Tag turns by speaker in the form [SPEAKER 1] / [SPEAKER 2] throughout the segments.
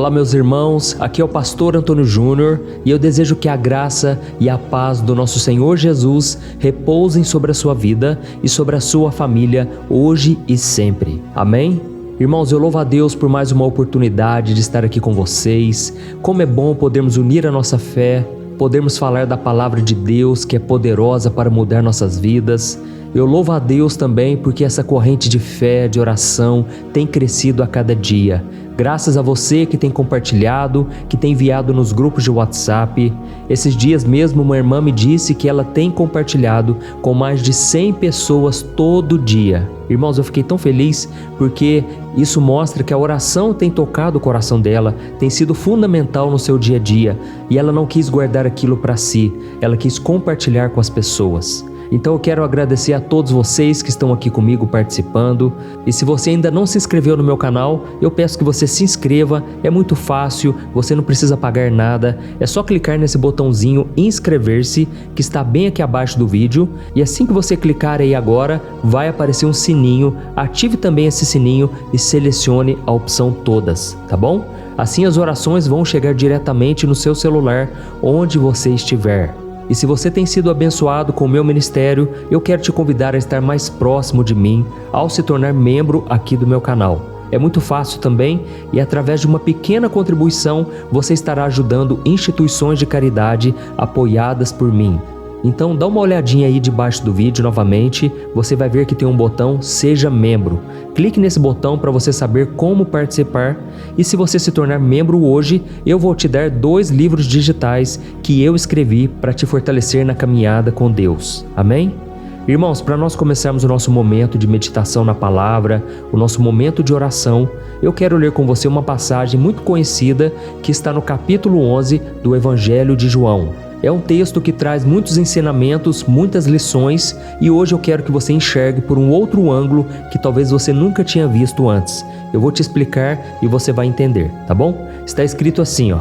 [SPEAKER 1] Olá meus irmãos, aqui é o pastor Antônio Júnior e eu desejo que a graça e a paz do nosso Senhor Jesus repousem sobre a sua vida e sobre a sua família hoje e sempre. Amém? Irmãos, eu louvo a Deus por mais uma oportunidade de estar aqui com vocês. Como é bom podermos unir a nossa fé, podermos falar da palavra de Deus que é poderosa para mudar nossas vidas. Eu louvo a Deus também porque essa corrente de fé, de oração tem crescido a cada dia. Graças a você que tem compartilhado, que tem enviado nos grupos de WhatsApp. Esses dias mesmo uma irmã me disse que ela tem compartilhado com mais de 100 pessoas todo dia. Irmãos, eu fiquei tão feliz porque isso mostra que a oração tem tocado o coração dela, tem sido fundamental no seu dia a dia e ela não quis guardar aquilo para si, ela quis compartilhar com as pessoas. Então eu quero agradecer a todos vocês que estão aqui comigo participando. E se você ainda não se inscreveu no meu canal, eu peço que você se inscreva. É muito fácil, você não precisa pagar nada. É só clicar nesse botãozinho inscrever-se que está bem aqui abaixo do vídeo. E assim que você clicar aí agora, vai aparecer um sininho. Ative também esse sininho e selecione a opção todas, tá bom? Assim as orações vão chegar diretamente no seu celular, onde você estiver. E se você tem sido abençoado com o meu ministério, eu quero te convidar a estar mais próximo de mim ao se tornar membro aqui do meu canal. É muito fácil também e através de uma pequena contribuição você estará ajudando instituições de caridade apoiadas por mim. Então dá uma olhadinha aí debaixo do vídeo novamente, você vai ver que tem um botão Seja Membro. Clique nesse botão para você saber como participar e se você se tornar membro hoje, eu vou te dar 2 livros digitais que eu escrevi para te fortalecer na caminhada com Deus. Amém? Irmãos, para nós começarmos o nosso momento de meditação na palavra, o nosso momento de oração, eu quero ler com você uma passagem muito conhecida que está no capítulo 11 do Evangelho de João. É um texto que traz muitos ensinamentos, muitas lições e hoje eu quero que você enxergue por um outro ângulo que talvez você nunca tinha visto antes. Eu vou te explicar e você vai entender, tá bom? Está escrito assim, ó.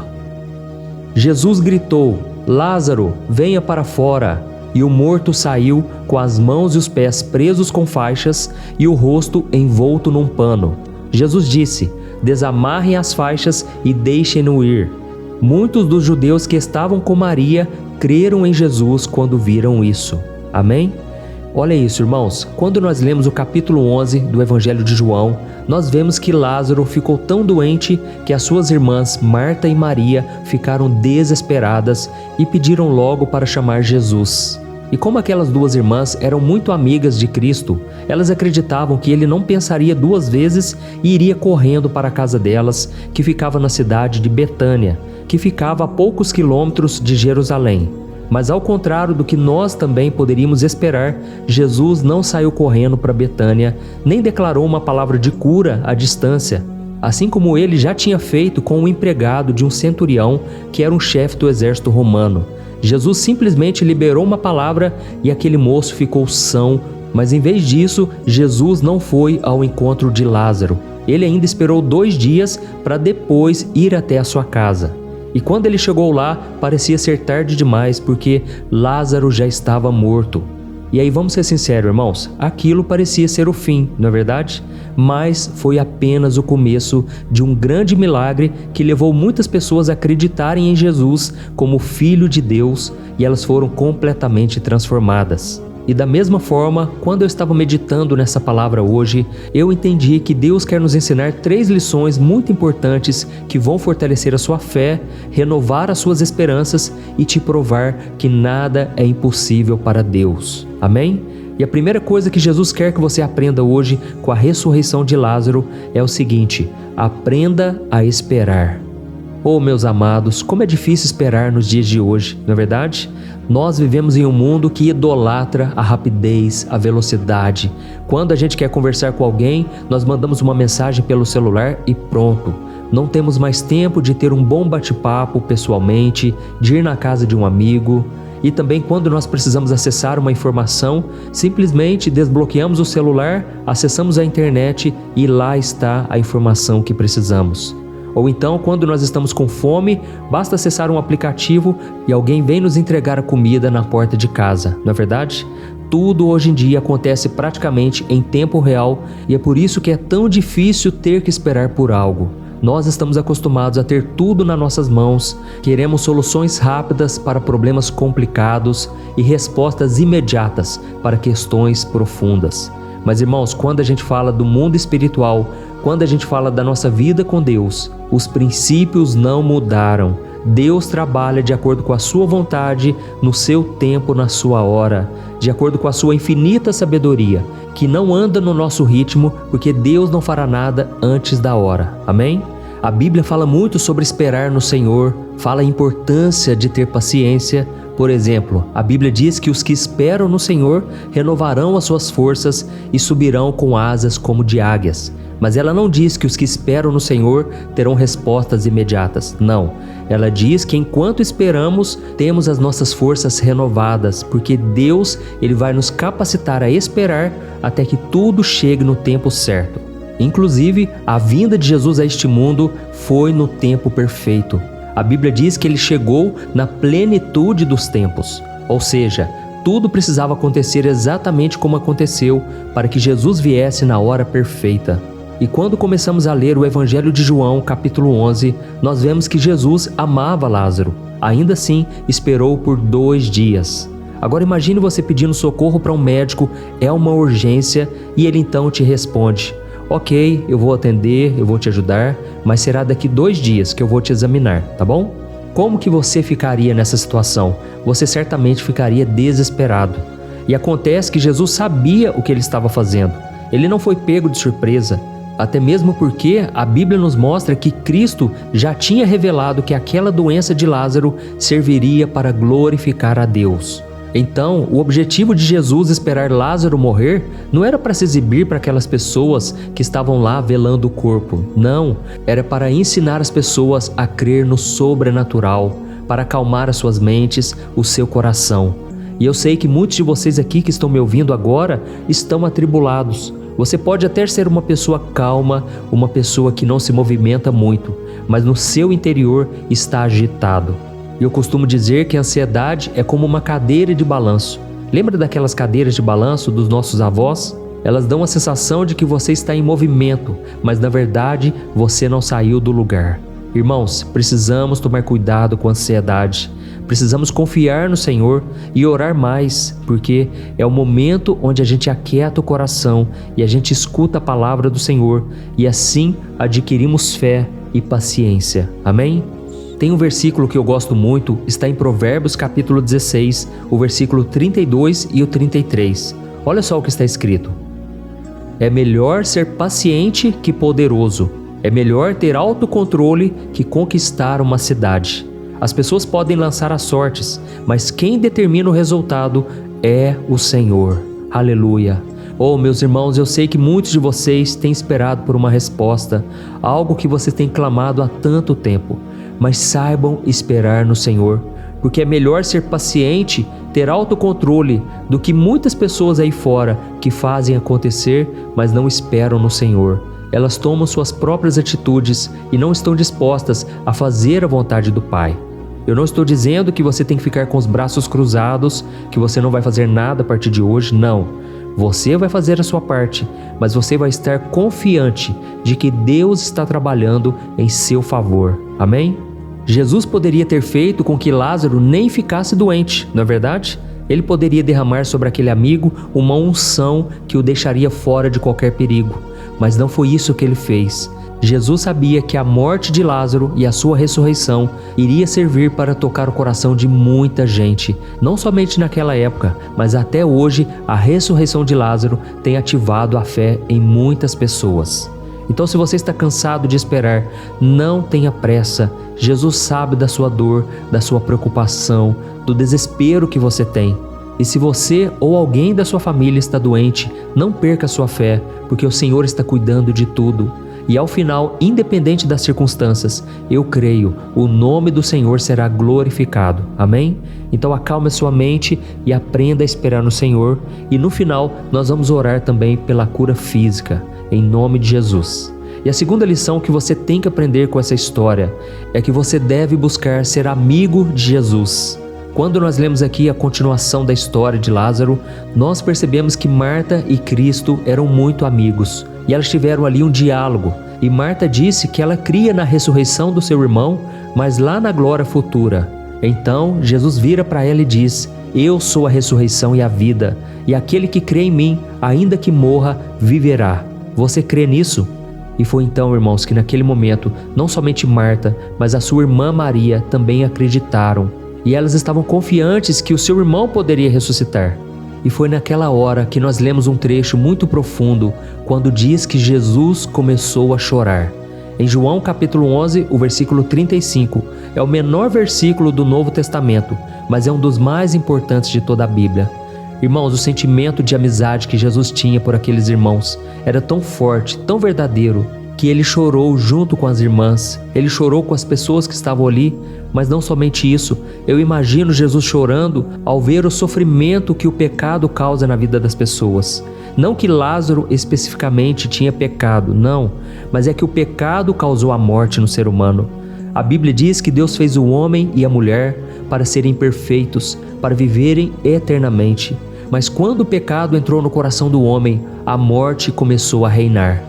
[SPEAKER 1] Jesus gritou: Lázaro, venha para fora. E o morto saiu com as mãos e os pés presos com faixas e o rosto envolto num pano. Jesus disse: desamarrem as faixas e deixem-no ir. Muitos dos judeus que estavam com Maria creram em Jesus quando viram isso. Amém? Olha isso, irmãos. Quando nós lemos o capítulo 11 do Evangelho de João, nós vemos que Lázaro ficou tão doente que as suas irmãs Marta e Maria ficaram desesperadas e pediram logo para chamar Jesus. E como aquelas 2 irmãs eram muito amigas de Cristo, elas acreditavam que ele não pensaria 2 vezes e iria correndo para a casa delas, que ficava na cidade de Betânia, que ficava a poucos quilômetros de Jerusalém. Mas ao contrário do que nós também poderíamos esperar, Jesus não saiu correndo para Betânia, nem declarou uma palavra de cura à distância, assim como ele já tinha feito com o empregado de um centurião que era um chefe do exército romano. Jesus simplesmente liberou uma palavra e aquele moço ficou são, mas em vez disso, Jesus não foi ao encontro de Lázaro. Ele ainda esperou 2 dias para depois ir até a sua casa. E quando ele chegou lá, parecia ser tarde demais, porque Lázaro já estava morto. E aí vamos ser sinceros, irmãos, aquilo parecia ser o fim, não é verdade? Mas foi apenas o começo de um grande milagre que levou muitas pessoas a acreditarem em Jesus como Filho de Deus e elas foram completamente transformadas. E da mesma forma, quando eu estava meditando nessa palavra hoje, eu entendi que Deus quer nos ensinar 3 lições muito importantes que vão fortalecer a sua fé, renovar as suas esperanças e te provar que nada é impossível para Deus. Amém? E a primeira coisa que Jesus quer que você aprenda hoje com a ressurreição de Lázaro é o seguinte: aprenda a esperar. Oh, meus amados, como é difícil esperar nos dias de hoje, não é verdade? Nós vivemos em um mundo que idolatra a rapidez, a velocidade. Quando a gente quer conversar com alguém, nós mandamos uma mensagem pelo celular e pronto. Não temos mais tempo de ter um bom bate-papo pessoalmente, de ir na casa de um amigo. E também quando nós precisamos acessar uma informação, simplesmente desbloqueamos o celular, acessamos a internet e lá está a informação que precisamos. Ou então, quando nós estamos com fome, basta acessar um aplicativo e alguém vem nos entregar a comida na porta de casa, não é verdade? Tudo hoje em dia acontece praticamente em tempo real e é por isso que é tão difícil ter que esperar por algo. Nós estamos acostumados a ter tudo nas nossas mãos, queremos soluções rápidas para problemas complicados e respostas imediatas para questões profundas. Mas irmãos, quando a gente fala do mundo espiritual, quando a gente fala da nossa vida com Deus, os princípios não mudaram. Deus trabalha de acordo com a sua vontade, no seu tempo, na sua hora, de acordo com a sua infinita sabedoria, que não anda no nosso ritmo, porque Deus não fará nada antes da hora. Amém? A Bíblia fala muito sobre esperar no Senhor, fala a importância de ter paciência. Por exemplo, a Bíblia diz que os que esperam no Senhor renovarão as suas forças e subirão com asas como de águias. Mas ela não diz que os que esperam no Senhor terão respostas imediatas. Não. Ela diz que enquanto esperamos, temos as nossas forças renovadas, porque Deus, Ele vai nos capacitar a esperar até que tudo chegue no tempo certo. Inclusive, a vinda de Jesus a este mundo foi no tempo perfeito. A Bíblia diz que Ele chegou na plenitude dos tempos, ou seja, tudo precisava acontecer exatamente como aconteceu para que Jesus viesse na hora perfeita. E quando começamos a ler o Evangelho de João, capítulo 11, nós vemos que Jesus amava Lázaro. Ainda assim, esperou por 2 dias. Agora imagine você pedindo socorro para um médico, é uma urgência, e ele então te responde: ok, eu vou atender, eu vou te ajudar, mas será daqui 2 dias que eu vou te examinar, tá bom? Como que você ficaria nessa situação? Você certamente ficaria desesperado. E acontece que Jesus sabia o que ele estava fazendo. Ele não foi pego de surpresa. Até mesmo porque a Bíblia nos mostra que Cristo já tinha revelado que aquela doença de Lázaro serviria para glorificar a Deus. Então, o objetivo de Jesus esperar Lázaro morrer não era para se exibir para aquelas pessoas que estavam lá velando o corpo. Não, era para ensinar as pessoas a crer no sobrenatural, para acalmar as suas mentes, o seu coração. E eu sei que muitos de vocês aqui que estão me ouvindo agora estão atribulados. Você pode até ser uma pessoa calma, uma pessoa que não se movimenta muito, mas no seu interior está agitado. Eu costumo dizer que a ansiedade é como uma cadeira de balanço. Lembra daquelas cadeiras de balanço dos nossos avós? Elas dão a sensação de que você está em movimento, mas na verdade você não saiu do lugar. Irmãos, precisamos tomar cuidado com a ansiedade. Precisamos confiar no Senhor e orar mais, porque é o momento onde a gente aquieta o coração e a gente escuta a palavra do Senhor e assim adquirimos fé e paciência. Amém? Tem um versículo que eu gosto muito, está em Provérbios capítulo 16, o versículo 32 e o 33. Olha só o que está escrito: é melhor ser paciente que poderoso. É melhor ter autocontrole que conquistar uma cidade. As pessoas podem lançar as sortes, mas quem determina o resultado é o Senhor. Aleluia! Oh, meus irmãos, eu sei que muitos de vocês têm esperado por uma resposta, algo que vocês têm clamado há tanto tempo. Mas saibam esperar no Senhor, porque é melhor ser paciente, ter autocontrole, do que muitas pessoas aí fora que fazem acontecer, mas não esperam no Senhor. Elas tomam suas próprias atitudes e não estão dispostas a fazer a vontade do Pai. Eu não estou dizendo que você tem que ficar com os braços cruzados, que você não vai fazer nada a partir de hoje, não. Você vai fazer a sua parte, mas você vai estar confiante de que Deus está trabalhando em seu favor. Amém? Jesus poderia ter feito com que Lázaro nem ficasse doente, não é verdade? Ele poderia derramar sobre aquele amigo uma unção que o deixaria fora de qualquer perigo, mas não foi isso que ele fez. Jesus sabia que a morte de Lázaro e a sua ressurreição iria servir para tocar o coração de muita gente. Não somente naquela época, mas até hoje a ressurreição de Lázaro tem ativado a fé em muitas pessoas. Então, se você está cansado de esperar, não tenha pressa. Jesus sabe da sua dor, da sua preocupação, do desespero que você tem. E se você ou alguém da sua família está doente, não perca a sua fé, porque o Senhor está cuidando de tudo. E ao final, independente das circunstâncias, eu creio, o nome do Senhor será glorificado. Amém? Então acalme a sua mente e aprenda a esperar no Senhor. E no final, nós vamos orar também pela cura física, em nome de Jesus. E a segunda lição que você tem que aprender com essa história é que você deve buscar ser amigo de Jesus. Quando nós lemos aqui a continuação da história de Lázaro, nós percebemos que Marta e Cristo eram muito amigos. E elas tiveram ali um diálogo. E Marta disse que ela cria na ressurreição do seu irmão, mas lá na glória futura. Então Jesus vira para ela e diz: eu sou a ressurreição e a vida, e aquele que crê em mim, ainda que morra, viverá. Você crê nisso? E foi então, irmãos, que naquele momento, não somente Marta, mas a sua irmã Maria também acreditaram. E elas estavam confiantes que o seu irmão poderia ressuscitar. E foi naquela hora que nós lemos um trecho muito profundo, quando diz que Jesus começou a chorar. Em João capítulo 11, o versículo 35, é o menor versículo do Novo Testamento, mas é um dos mais importantes de toda a Bíblia. Irmãos, o sentimento de amizade que Jesus tinha por aqueles irmãos era tão forte, tão verdadeiro, que ele chorou junto com as irmãs, ele chorou com as pessoas que estavam ali, mas não somente isso, eu imagino Jesus chorando ao ver o sofrimento que o pecado causa na vida das pessoas. Não que Lázaro especificamente tinha pecado, não, mas é que o pecado causou a morte no ser humano. A Bíblia diz que Deus fez o homem e a mulher para serem perfeitos, para viverem eternamente. Mas quando o pecado entrou no coração do homem, a morte começou a reinar.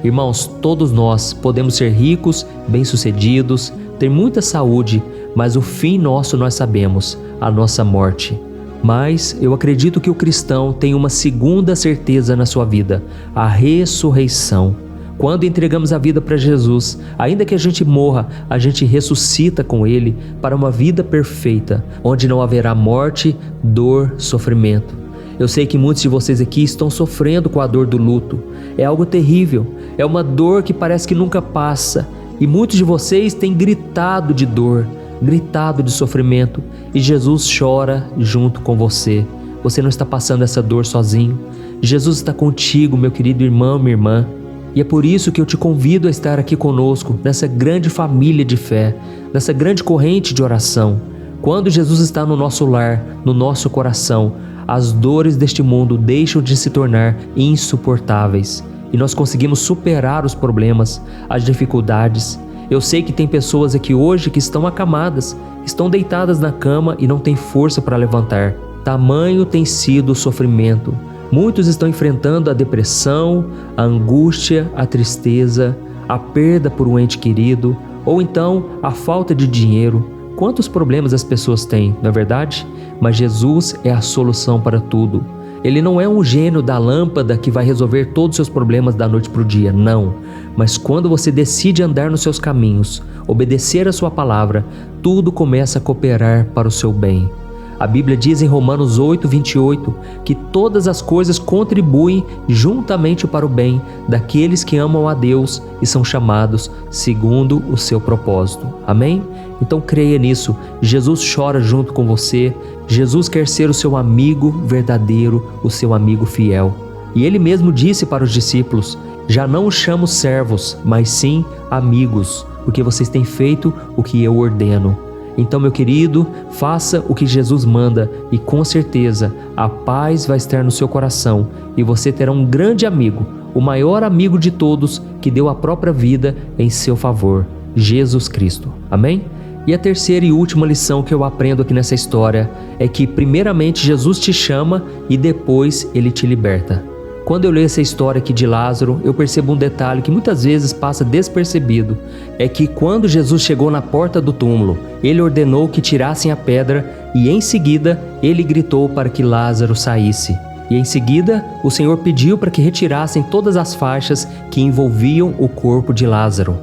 [SPEAKER 1] Irmãos, todos nós podemos ser ricos, bem-sucedidos, ter muita saúde, mas o fim nosso nós sabemos, a nossa morte. Mas eu acredito que o cristão tem uma segunda certeza na sua vida, a ressurreição. Quando entregamos a vida para Jesus, ainda que a gente morra, a gente ressuscita com Ele para uma vida perfeita, onde não haverá morte, dor, sofrimento. Eu sei que muitos de vocês aqui estão sofrendo com a dor do luto. É algo terrível, é uma dor que parece que nunca passa. E muitos de vocês têm gritado de dor, gritado de sofrimento, e Jesus chora junto com você. Você não está passando essa dor sozinho. Jesus está contigo, meu querido irmão, minha irmã. E é por isso que eu te convido a estar aqui conosco, nessa grande família de fé, nessa grande corrente de oração. Quando Jesus está no nosso lar, no nosso coração, as dores deste mundo deixam de se tornar insuportáveis e nós conseguimos superar os problemas, as dificuldades. Eu sei que tem pessoas aqui hoje que estão acamadas, estão deitadas na cama e não têm força para levantar. Tamanho tem sido o sofrimento. Muitos estão enfrentando a depressão, a angústia, a tristeza, a perda por um ente querido, ou então a falta de dinheiro. Quantos problemas as pessoas têm, não é verdade? Mas Jesus é a solução para tudo. Ele não é um gênio da lâmpada que vai resolver todos os seus problemas da noite para o dia, não. Mas quando você decide andar nos seus caminhos, obedecer a sua palavra, tudo começa a cooperar para o seu bem. A Bíblia diz em Romanos 8:28 que todas as coisas contribuem juntamente para o bem daqueles que amam a Deus e são chamados segundo o seu propósito. Amém? Então creia nisso. Jesus chora junto com você. Jesus quer ser o seu amigo verdadeiro, o seu amigo fiel. E ele mesmo disse para os discípulos: já não os chamo servos, mas sim amigos, porque vocês têm feito o que eu ordeno. Então, meu querido, faça o que Jesus manda e com certeza a paz vai estar no seu coração e você terá um grande amigo, o maior amigo de todos que deu a própria vida em seu favor, Jesus Cristo. Amém? E a terceira e última lição que eu aprendo aqui nessa história é que primeiramente Jesus te chama e depois Ele te liberta. Quando eu leio essa história aqui de Lázaro, eu percebo um detalhe que muitas vezes passa despercebido. É que quando Jesus chegou na porta do túmulo, Ele ordenou que tirassem a pedra e em seguida Ele gritou para que Lázaro saísse. E em seguida o Senhor pediu para que retirassem todas as faixas que envolviam o corpo de Lázaro.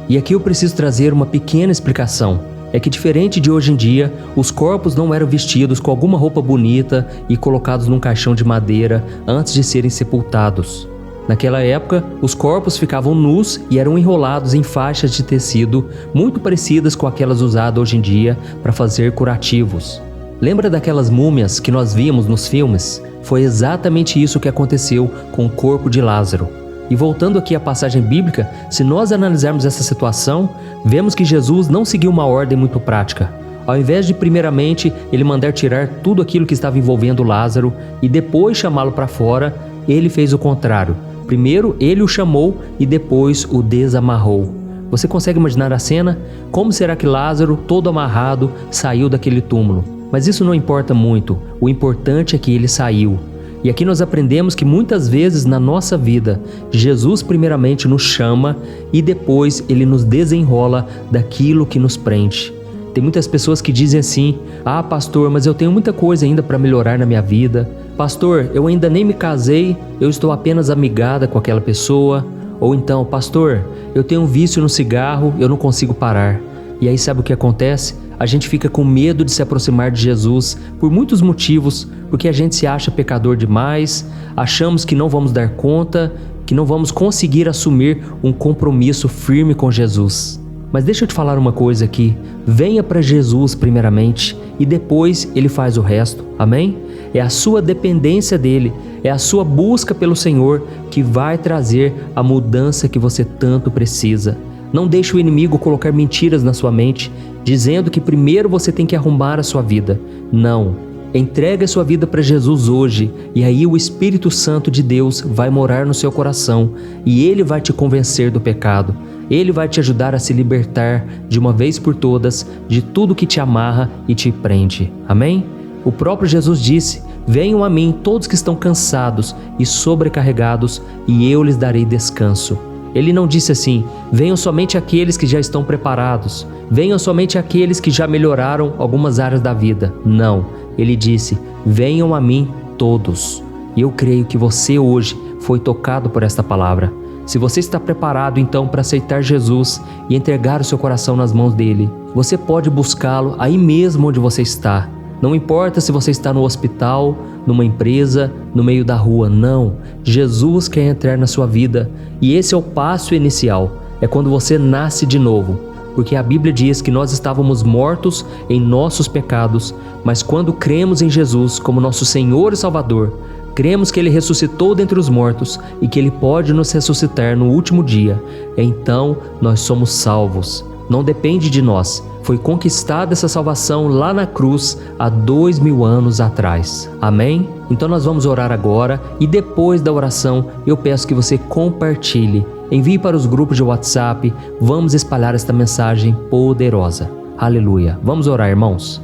[SPEAKER 1] E aqui eu preciso trazer uma pequena explicação. É que diferente de hoje em dia, os corpos não eram vestidos com alguma roupa bonita e colocados num caixão de madeira antes de serem sepultados. Naquela época, os corpos ficavam nus e eram enrolados em faixas de tecido muito parecidas com aquelas usadas hoje em dia para fazer curativos. Lembra daquelas múmias que nós víamos nos filmes? Foi exatamente isso que aconteceu com o corpo de Lázaro. E voltando aqui à passagem bíblica, se nós analisarmos essa situação, vemos que Jesus não seguiu uma ordem muito prática. Ao invés de primeiramente Ele mandar tirar tudo aquilo que estava envolvendo Lázaro e depois chamá-lo para fora, Ele fez o contrário. Primeiro Ele o chamou e depois o desamarrou. Você consegue imaginar a cena? Como será que Lázaro, todo amarrado, saiu daquele túmulo? Mas isso não importa muito, o importante é que ele saiu. E aqui nós aprendemos que muitas vezes na nossa vida, Jesus primeiramente nos chama e depois Ele nos desenrola daquilo que nos prende. Tem muitas pessoas que dizem assim: ah, pastor, mas eu tenho muita coisa ainda para melhorar na minha vida. Pastor, eu ainda nem me casei, eu estou apenas amigada com aquela pessoa. Ou então, pastor, eu tenho um vício no cigarro, eu não consigo parar. E aí sabe o que acontece? A gente fica com medo de se aproximar de Jesus por muitos motivos, porque a gente se acha pecador demais, achamos que não vamos dar conta, que não vamos conseguir assumir um compromisso firme com Jesus. Mas deixa eu te falar uma coisa aqui, venha para Jesus primeiramente e depois Ele faz o resto, amém? É a sua dependência dEle, é a sua busca pelo Senhor que vai trazer a mudança que você tanto precisa. Não deixe o inimigo colocar mentiras na sua mente, dizendo que primeiro você tem que arrumar a sua vida. Não. Entregue a sua vida para Jesus hoje e aí o Espírito Santo de Deus vai morar no seu coração e Ele vai te convencer do pecado. Ele vai te ajudar a se libertar de uma vez por todas de tudo que te amarra e te prende. Amém? O próprio Jesus disse: venham a mim todos que estão cansados e sobrecarregados e eu lhes darei descanso. Ele não disse assim: venham somente aqueles que já estão preparados, venham somente aqueles que já melhoraram algumas áreas da vida. Não, ele disse: venham a mim todos. E eu creio que você hoje foi tocado por esta palavra. Se você está preparado então para aceitar Jesus e entregar o seu coração nas mãos dele, você pode buscá-lo aí mesmo onde você está. Não importa se você está no hospital, numa empresa, no meio da rua, não. Jesus quer entrar na sua vida e esse é o passo inicial, é quando você nasce de novo. Porque a Bíblia diz que nós estávamos mortos em nossos pecados, mas quando cremos em Jesus como nosso Senhor e Salvador, cremos que Ele ressuscitou dentre os mortos e que Ele pode nos ressuscitar no último dia, então nós somos salvos. Não depende de nós. Foi conquistada essa salvação lá na cruz há 2000 anos atrás. Amém? Então nós vamos orar agora e depois da oração eu peço que você compartilhe. Envie para os grupos de WhatsApp. Vamos espalhar esta mensagem poderosa. Aleluia. Vamos orar, irmãos.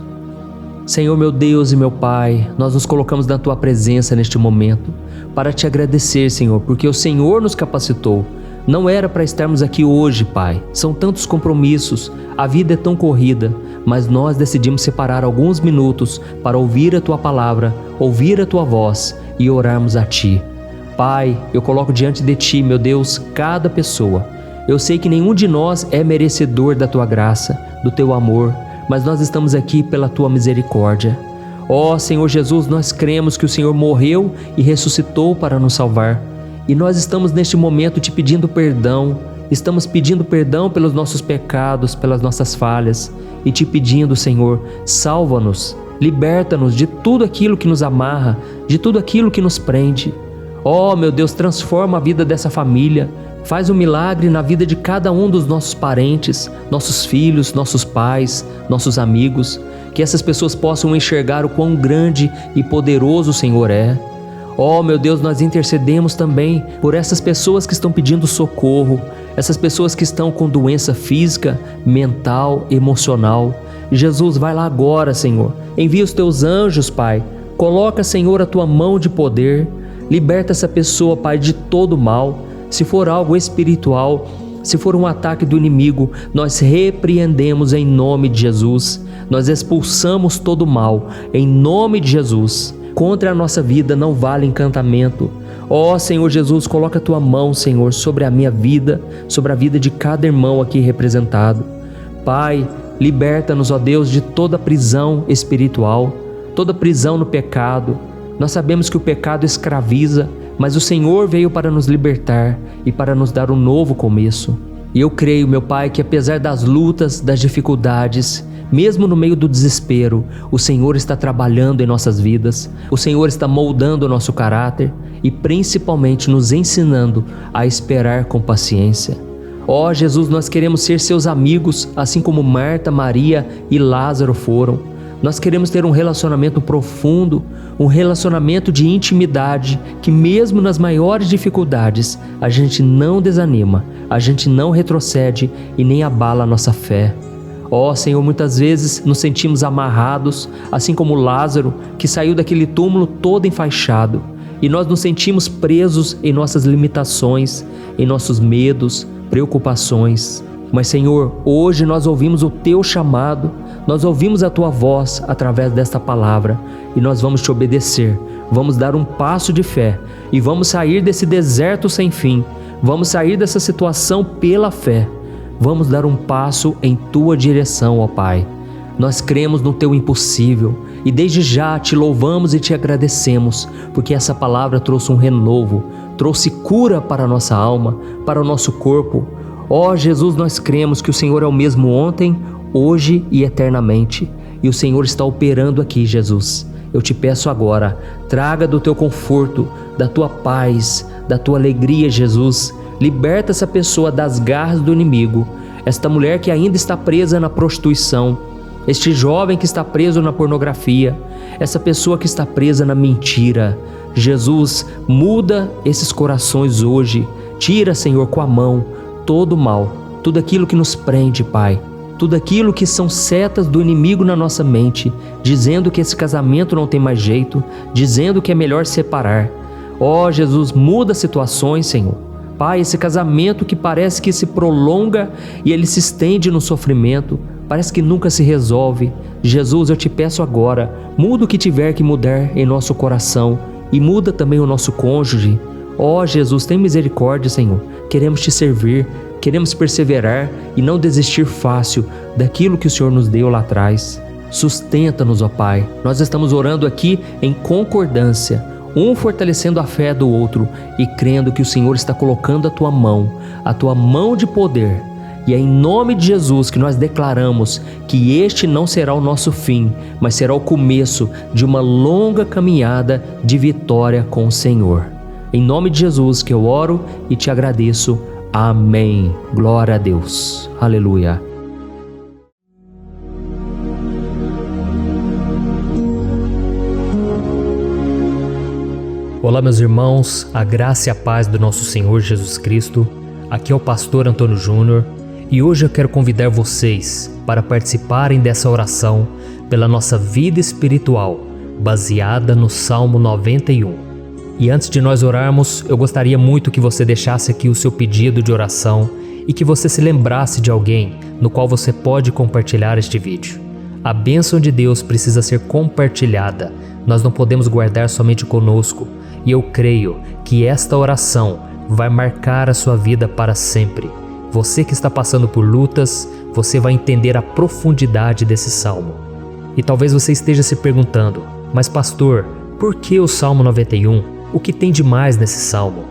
[SPEAKER 1] Senhor, meu Deus e meu Pai, nós nos colocamos na Tua presença neste momento para Te agradecer, Senhor, porque o Senhor nos capacitou. Não era para estarmos aqui hoje, Pai. São tantos compromissos, a vida é tão corrida, mas nós decidimos separar alguns minutos para ouvir a Tua palavra, ouvir a Tua voz e orarmos a Ti. Pai, eu coloco diante de Ti, meu Deus, cada pessoa. Eu sei que nenhum de nós é merecedor da Tua graça, do Teu amor, mas nós estamos aqui pela Tua misericórdia. Ó Senhor Jesus, nós cremos que o Senhor morreu e ressuscitou para nos salvar. E nós estamos neste momento te pedindo perdão, estamos pedindo perdão pelos nossos pecados, pelas nossas falhas e te pedindo, Senhor, salva-nos, liberta-nos de tudo aquilo que nos amarra, de tudo aquilo que nos prende. Ó, meu Deus, transforma a vida dessa família, faz um milagre na vida de cada um dos nossos parentes, nossos filhos, nossos pais, nossos amigos, que essas pessoas possam enxergar o quão grande e poderoso o Senhor é. Ó, meu Deus, nós intercedemos também por essas pessoas que estão pedindo socorro, essas pessoas que estão com doença física, mental, emocional. Jesus, vai lá agora, Senhor. Envia os Teus anjos, Pai. Coloca, Senhor, a Tua mão de poder. Liberta essa pessoa, Pai, de todo mal. Se for algo espiritual, se for um ataque do inimigo, nós repreendemos em nome de Jesus. Nós expulsamos todo mal em nome de Jesus. Contra a nossa vida não vale encantamento. Ó Senhor Jesus, coloca a Tua mão, Senhor, sobre a minha vida, sobre a vida de cada irmão aqui representado. Pai, liberta-nos, ó Deus, de toda prisão espiritual, toda prisão no pecado. Nós sabemos que o pecado escraviza, mas o Senhor veio para nos libertar e para nos dar um novo começo. E eu creio, meu Pai, que apesar das lutas, das dificuldades, mesmo no meio do desespero, o Senhor está trabalhando em nossas vidas, o Senhor está moldando o nosso caráter e principalmente nos ensinando a esperar com paciência. Ó Jesus, nós queremos ser Seus amigos, assim como Marta, Maria e Lázaro foram. Nós queremos ter um relacionamento profundo, um relacionamento de intimidade, que mesmo nas maiores dificuldades, a gente não desanima, a gente não retrocede e nem abala a nossa fé. Ó Senhor, muitas vezes nos sentimos amarrados, assim como Lázaro, que saiu daquele túmulo todo enfaixado. e nós nos sentimos presos em nossas limitações, em nossos medos, preocupações. Mas, Senhor, hoje nós ouvimos o Teu chamado, nós ouvimos a Tua voz através desta palavra e nós vamos Te obedecer, vamos dar um passo de fé e vamos sair desse deserto sem fim, vamos sair dessa situação pela fé, vamos dar um passo em Tua direção, ó Pai. Nós cremos no Teu impossível e desde já Te louvamos e Te agradecemos, porque essa palavra trouxe um renovo, trouxe cura para a nossa alma, para o nosso corpo. Ó Jesus, nós cremos que o Senhor é o mesmo ontem, hoje e eternamente, e o Senhor está operando aqui, Jesus. Eu te peço agora, traga do Teu conforto, da Tua paz, da Tua alegria, Jesus. Liberta essa pessoa das garras do inimigo, esta mulher que ainda está presa na prostituição, este jovem que está preso na pornografia, essa pessoa que está presa na mentira. Jesus, muda esses corações hoje. Tira, Senhor, com a mão todo o mal, tudo aquilo que nos prende, Pai. Tudo aquilo que são setas do inimigo na nossa mente, dizendo que esse casamento não tem mais jeito, dizendo que é melhor separar. Ó Jesus, muda situações, Senhor. Pai, esse casamento que parece que se prolonga e ele se estende no sofrimento, parece que nunca se resolve. Jesus, eu te peço agora, muda o que tiver que mudar em nosso coração e muda também o nosso cônjuge. Ó Jesus, tem misericórdia, Senhor. Queremos Te servir, queremos perseverar e não desistir fácil daquilo que o Senhor nos deu lá atrás. Sustenta-nos, ó Pai. Nós estamos orando aqui em concordância, um fortalecendo a fé do outro e crendo que o Senhor está colocando a Tua mão de poder. E é em nome de Jesus que nós declaramos que este não será o nosso fim, mas será o começo de uma longa caminhada de vitória com o Senhor. Em nome de Jesus que eu oro e Te agradeço. Amém. Glória a Deus. Aleluia. Olá, meus irmãos, a graça e a paz do nosso Senhor Jesus Cristo. Aqui é o pastor Antônio Júnior e hoje eu quero convidar vocês para participarem dessa oração pela nossa vida espiritual, baseada no Salmo 91. E antes de nós orarmos, eu gostaria muito que você deixasse aqui o seu pedido de oração e que você se lembrasse de alguém no qual você pode compartilhar este vídeo. A bênção de Deus precisa ser compartilhada, nós não podemos guardar somente conosco, e eu creio que esta oração vai marcar a sua vida para sempre. Você que está passando por lutas, você vai entender a profundidade desse salmo. E talvez você esteja se perguntando, mas pastor, por que o Salmo 91? O que tem de mais nesse salmo?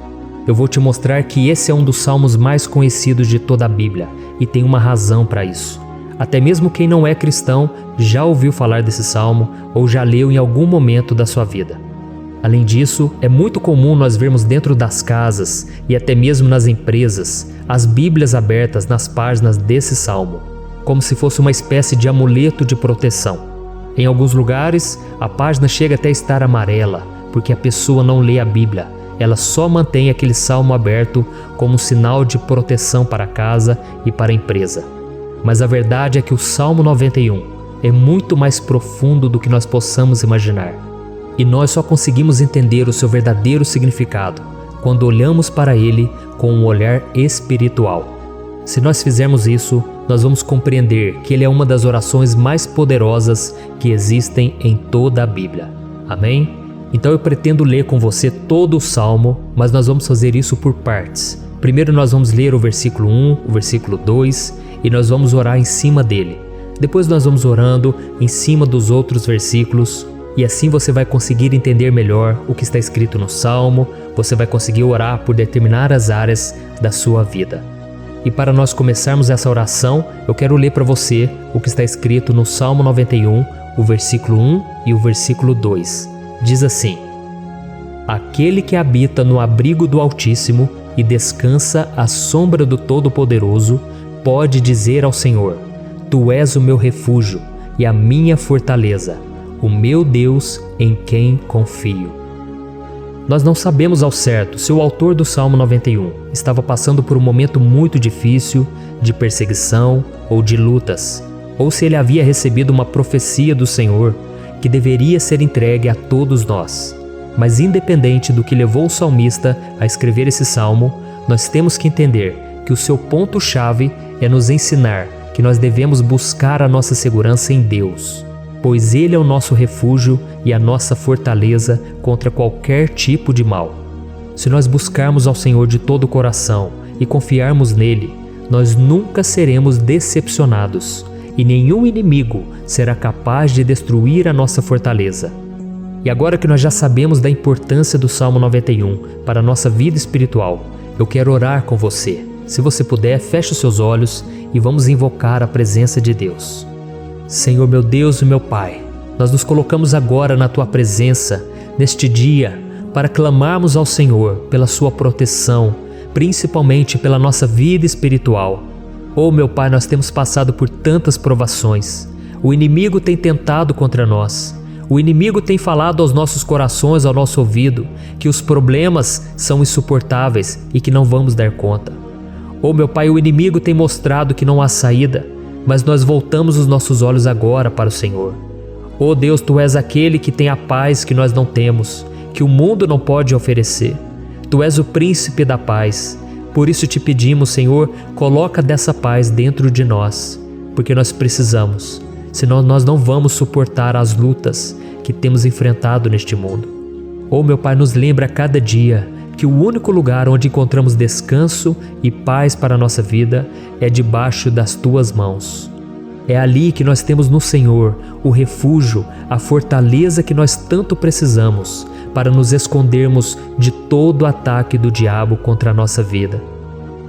[SPEAKER 1] Eu vou te mostrar que esse é um dos salmos mais conhecidos de toda a Bíblia e tem uma razão para isso. Até mesmo quem não é cristão já ouviu falar desse salmo ou já leu em algum momento da sua vida. Além disso, é muito comum nós vermos dentro das casas e até mesmo nas empresas as Bíblias abertas nas páginas desse salmo, como se fosse uma espécie de amuleto de proteção. Em alguns lugares, a página chega até a estar amarela, porque a pessoa não lê a Bíblia, ela só mantém aquele salmo aberto como sinal de proteção para a casa e para a empresa. Mas a verdade é que o Salmo 91 é muito mais profundo do que nós possamos imaginar. E nós só conseguimos entender o seu verdadeiro significado quando olhamos para ele com um olhar espiritual. Se nós fizermos isso, nós vamos compreender que ele é uma das orações mais poderosas que existem em toda a Bíblia. Amém? Então eu pretendo ler com você todo o Salmo, mas nós vamos fazer isso por partes. Primeiro nós vamos ler o versículo 1, o versículo 2 e nós vamos orar em cima dele. Depois nós vamos orando em cima dos outros versículos e assim você vai conseguir entender melhor o que está escrito no Salmo, você vai conseguir orar por determinadas áreas da sua vida. E para nós começarmos essa oração, eu quero ler para você o que está escrito no Salmo 91, o versículo 1 e o versículo 2. Diz assim: Aquele que habita no abrigo do Altíssimo e descansa à sombra do Todo-Poderoso, pode dizer ao Senhor: Tu és o meu refúgio e a minha fortaleza, o meu Deus em quem confio. Nós não sabemos ao certo se o autor do Salmo 91 estava passando por um momento muito difícil, de perseguição ou de lutas, ou se ele havia recebido uma profecia do Senhor que deveria ser entregue a todos nós. Mas independente do que levou o salmista a escrever esse salmo, nós temos que entender que o seu ponto-chave é nos ensinar que nós devemos buscar a nossa segurança em Deus, pois Ele é o nosso refúgio e a nossa fortaleza contra qualquer tipo de mal. Se nós buscarmos ao Senhor de todo o coração e confiarmos nele, nós nunca seremos decepcionados e nenhum inimigo será capaz de destruir a nossa fortaleza. E agora que nós já sabemos da importância do Salmo 91 para a nossa vida espiritual, eu quero orar com você. Se você puder, feche os seus olhos e vamos invocar a presença de Deus. Senhor meu Deus e meu Pai, nós nos colocamos agora na Tua presença, neste dia, para clamarmos ao Senhor pela Sua proteção, principalmente pela nossa vida espiritual. Oh meu Pai, nós temos passado por tantas provações. O inimigo tem tentado contra nós. O inimigo tem falado aos nossos corações, ao nosso ouvido, que os problemas são insuportáveis e que não vamos dar conta. Oh meu Pai, o inimigo tem mostrado que não há saída, mas nós voltamos os nossos olhos agora para o Senhor. Oh Deus, Tu és aquele que tem a paz que nós não temos, que o mundo não pode oferecer. Tu és o príncipe da paz. Por isso te pedimos, Senhor, coloca dessa paz dentro de nós, porque nós precisamos. Senão nós não vamos suportar as lutas que temos enfrentado neste mundo. Oh meu Pai, nos lembra a cada dia que o único lugar onde encontramos descanso e paz para a nossa vida é debaixo das Tuas mãos. É ali que nós temos no Senhor o refúgio, a fortaleza que nós tanto precisamos para nos escondermos de todo ataque do diabo contra a nossa vida.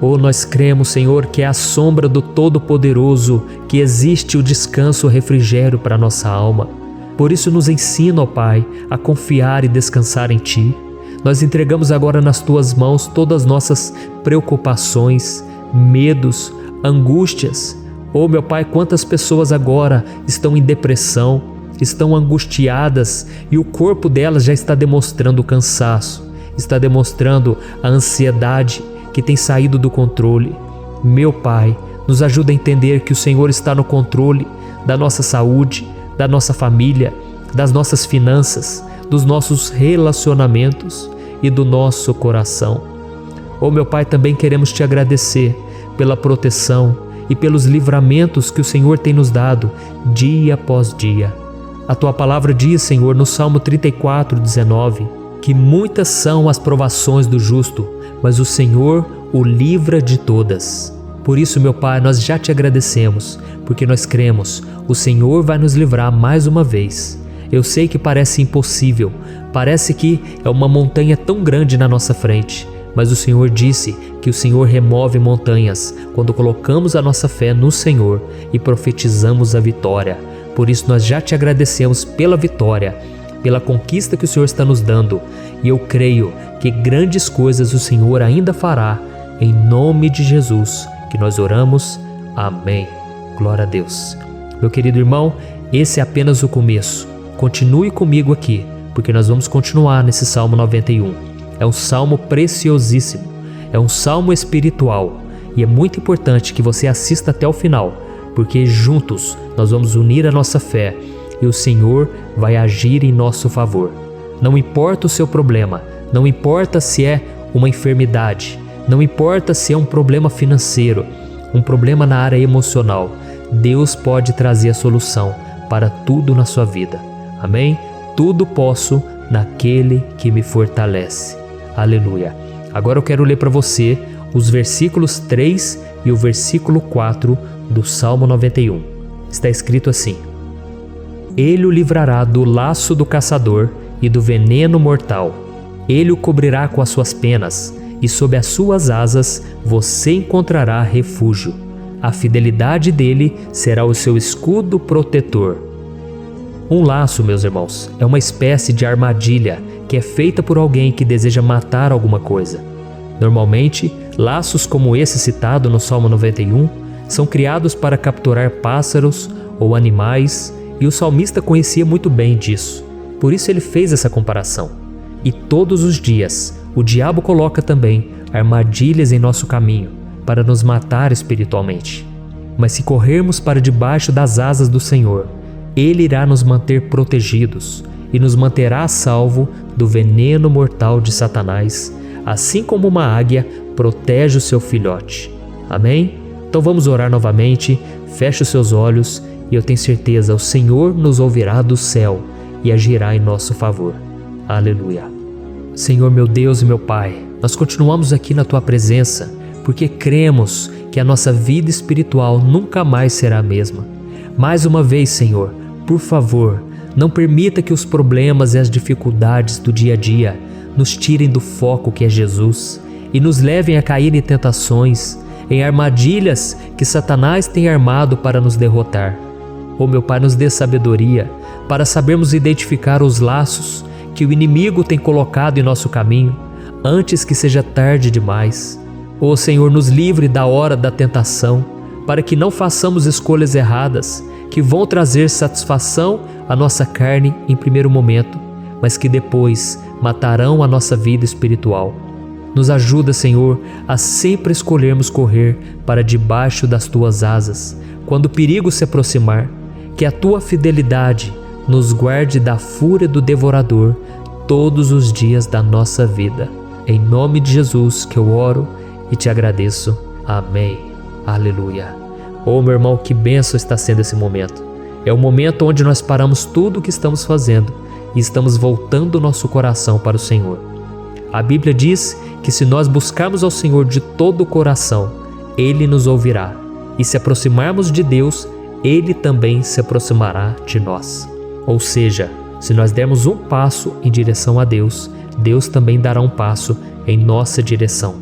[SPEAKER 1] Oh, nós cremos, Senhor, que é à sombra do Todo-Poderoso que existe o descanso, o refrigério para a nossa alma. Por isso nos ensina, ó Pai, a confiar e descansar em Ti. Nós entregamos agora nas Tuas mãos todas as nossas preocupações, medos, angústias. Oh, meu Pai, quantas pessoas agora estão em depressão, estão angustiadas e o corpo delas já está demonstrando cansaço, está demonstrando a ansiedade que tem saído do controle. Meu Pai, nos ajuda a entender que o Senhor está no controle da nossa saúde, da nossa família, das nossas finanças, dos nossos relacionamentos e do nosso coração. Oh meu Pai, também queremos Te agradecer pela proteção e pelos livramentos que o Senhor tem nos dado dia após dia. A Tua palavra diz, Senhor, no Salmo 34:19, que muitas são as provações do justo, mas o Senhor o livra de todas. Por isso, meu Pai, nós já Te agradecemos, porque nós cremos, o Senhor vai nos livrar mais uma vez. Eu sei que parece impossível, parece que é uma montanha tão grande na nossa frente, mas o Senhor disse que o Senhor remove montanhas quando colocamos a nossa fé no Senhor e profetizamos a vitória. Por isso nós já Te agradecemos pela vitória, pela conquista que o Senhor está nos dando, e eu creio que grandes coisas o Senhor ainda fará, em nome de Jesus, que nós oramos. Amém. Glória a Deus. Meu querido irmão, esse é apenas o começo. Continue comigo aqui, porque nós vamos continuar nesse Salmo 91. É um salmo preciosíssimo, é um salmo espiritual, e é muito importante que você assista até o final, porque juntos nós vamos unir a nossa fé e o Senhor vai agir em nosso favor. Não importa o seu problema, não importa se é uma enfermidade, não importa se é um problema financeiro, um problema na área emocional, Deus pode trazer a solução para tudo na sua vida. Amém? Tudo posso naquele que me fortalece. Aleluia. Agora eu quero ler para você os versículos 3 e o versículo 4 do Salmo 91. Está escrito assim: Ele o livrará do laço do caçador e do veneno mortal. Ele o cobrirá com as suas penas, e sob as suas asas você encontrará refúgio. A fidelidade dele será o seu escudo protetor. Um laço, meus irmãos, é uma espécie de armadilha que é feita por alguém que deseja matar alguma coisa. Normalmente, laços como esse citado no Salmo 91 são criados para capturar pássaros ou animais, e o salmista conhecia muito bem disso. Por isso ele fez essa comparação. E todos os dias, o diabo coloca também armadilhas em nosso caminho para nos matar espiritualmente. Mas se corrermos para debaixo das asas do Senhor, Ele irá nos manter protegidos e nos manterá a salvo do veneno mortal de Satanás, assim como uma águia protege o seu filhote. Amém? Então vamos orar novamente, feche os seus olhos e eu tenho certeza, o Senhor nos ouvirá do céu e agirá em nosso favor. Aleluia. Senhor meu Deus e meu Pai, nós continuamos aqui na Tua presença porque cremos que a nossa vida espiritual nunca mais será a mesma. Mais uma vez, Senhor, por favor, não permita que os problemas e as dificuldades do dia a dia nos tirem do foco que é Jesus e nos levem a cair em tentações, em armadilhas que Satanás tem armado para nos derrotar. Oh meu Pai, nos dê sabedoria para sabermos identificar os laços que o inimigo tem colocado em nosso caminho antes que seja tarde demais. Oh Senhor, nos livre da hora da tentação, para que não façamos escolhas erradas que vão trazer satisfação à nossa carne em primeiro momento, mas que depois matarão a nossa vida espiritual. Nos ajuda, Senhor, a sempre escolhermos correr para debaixo das Tuas asas, quando o perigo se aproximar, que a Tua fidelidade nos guarde da fúria do devorador todos os dias da nossa vida. Em nome de Jesus que eu oro e te agradeço. Amém. Aleluia. Oh, meu irmão, que bênção está sendo esse momento. É o momento onde nós paramos tudo o que estamos fazendo e estamos voltando o nosso coração para o Senhor. A Bíblia diz que se nós buscarmos ao Senhor de todo o coração, Ele nos ouvirá. E se aproximarmos de Deus, Ele também se aproximará de nós. Ou seja, se nós dermos um passo em direção a Deus, Deus também dará um passo em nossa direção.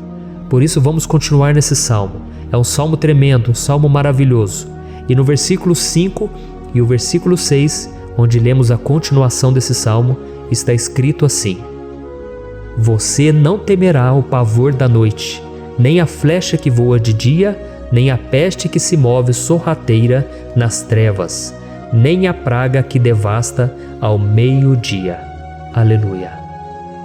[SPEAKER 1] Por isso vamos continuar nesse salmo. É um salmo tremendo, um salmo maravilhoso. E no versículo 5 e o versículo 6, onde lemos a continuação desse salmo, está escrito assim: Você não temerá o pavor da noite, nem a flecha que voa de dia, nem a peste que se move sorrateira nas trevas, nem a praga que devasta ao meio-dia. Aleluia.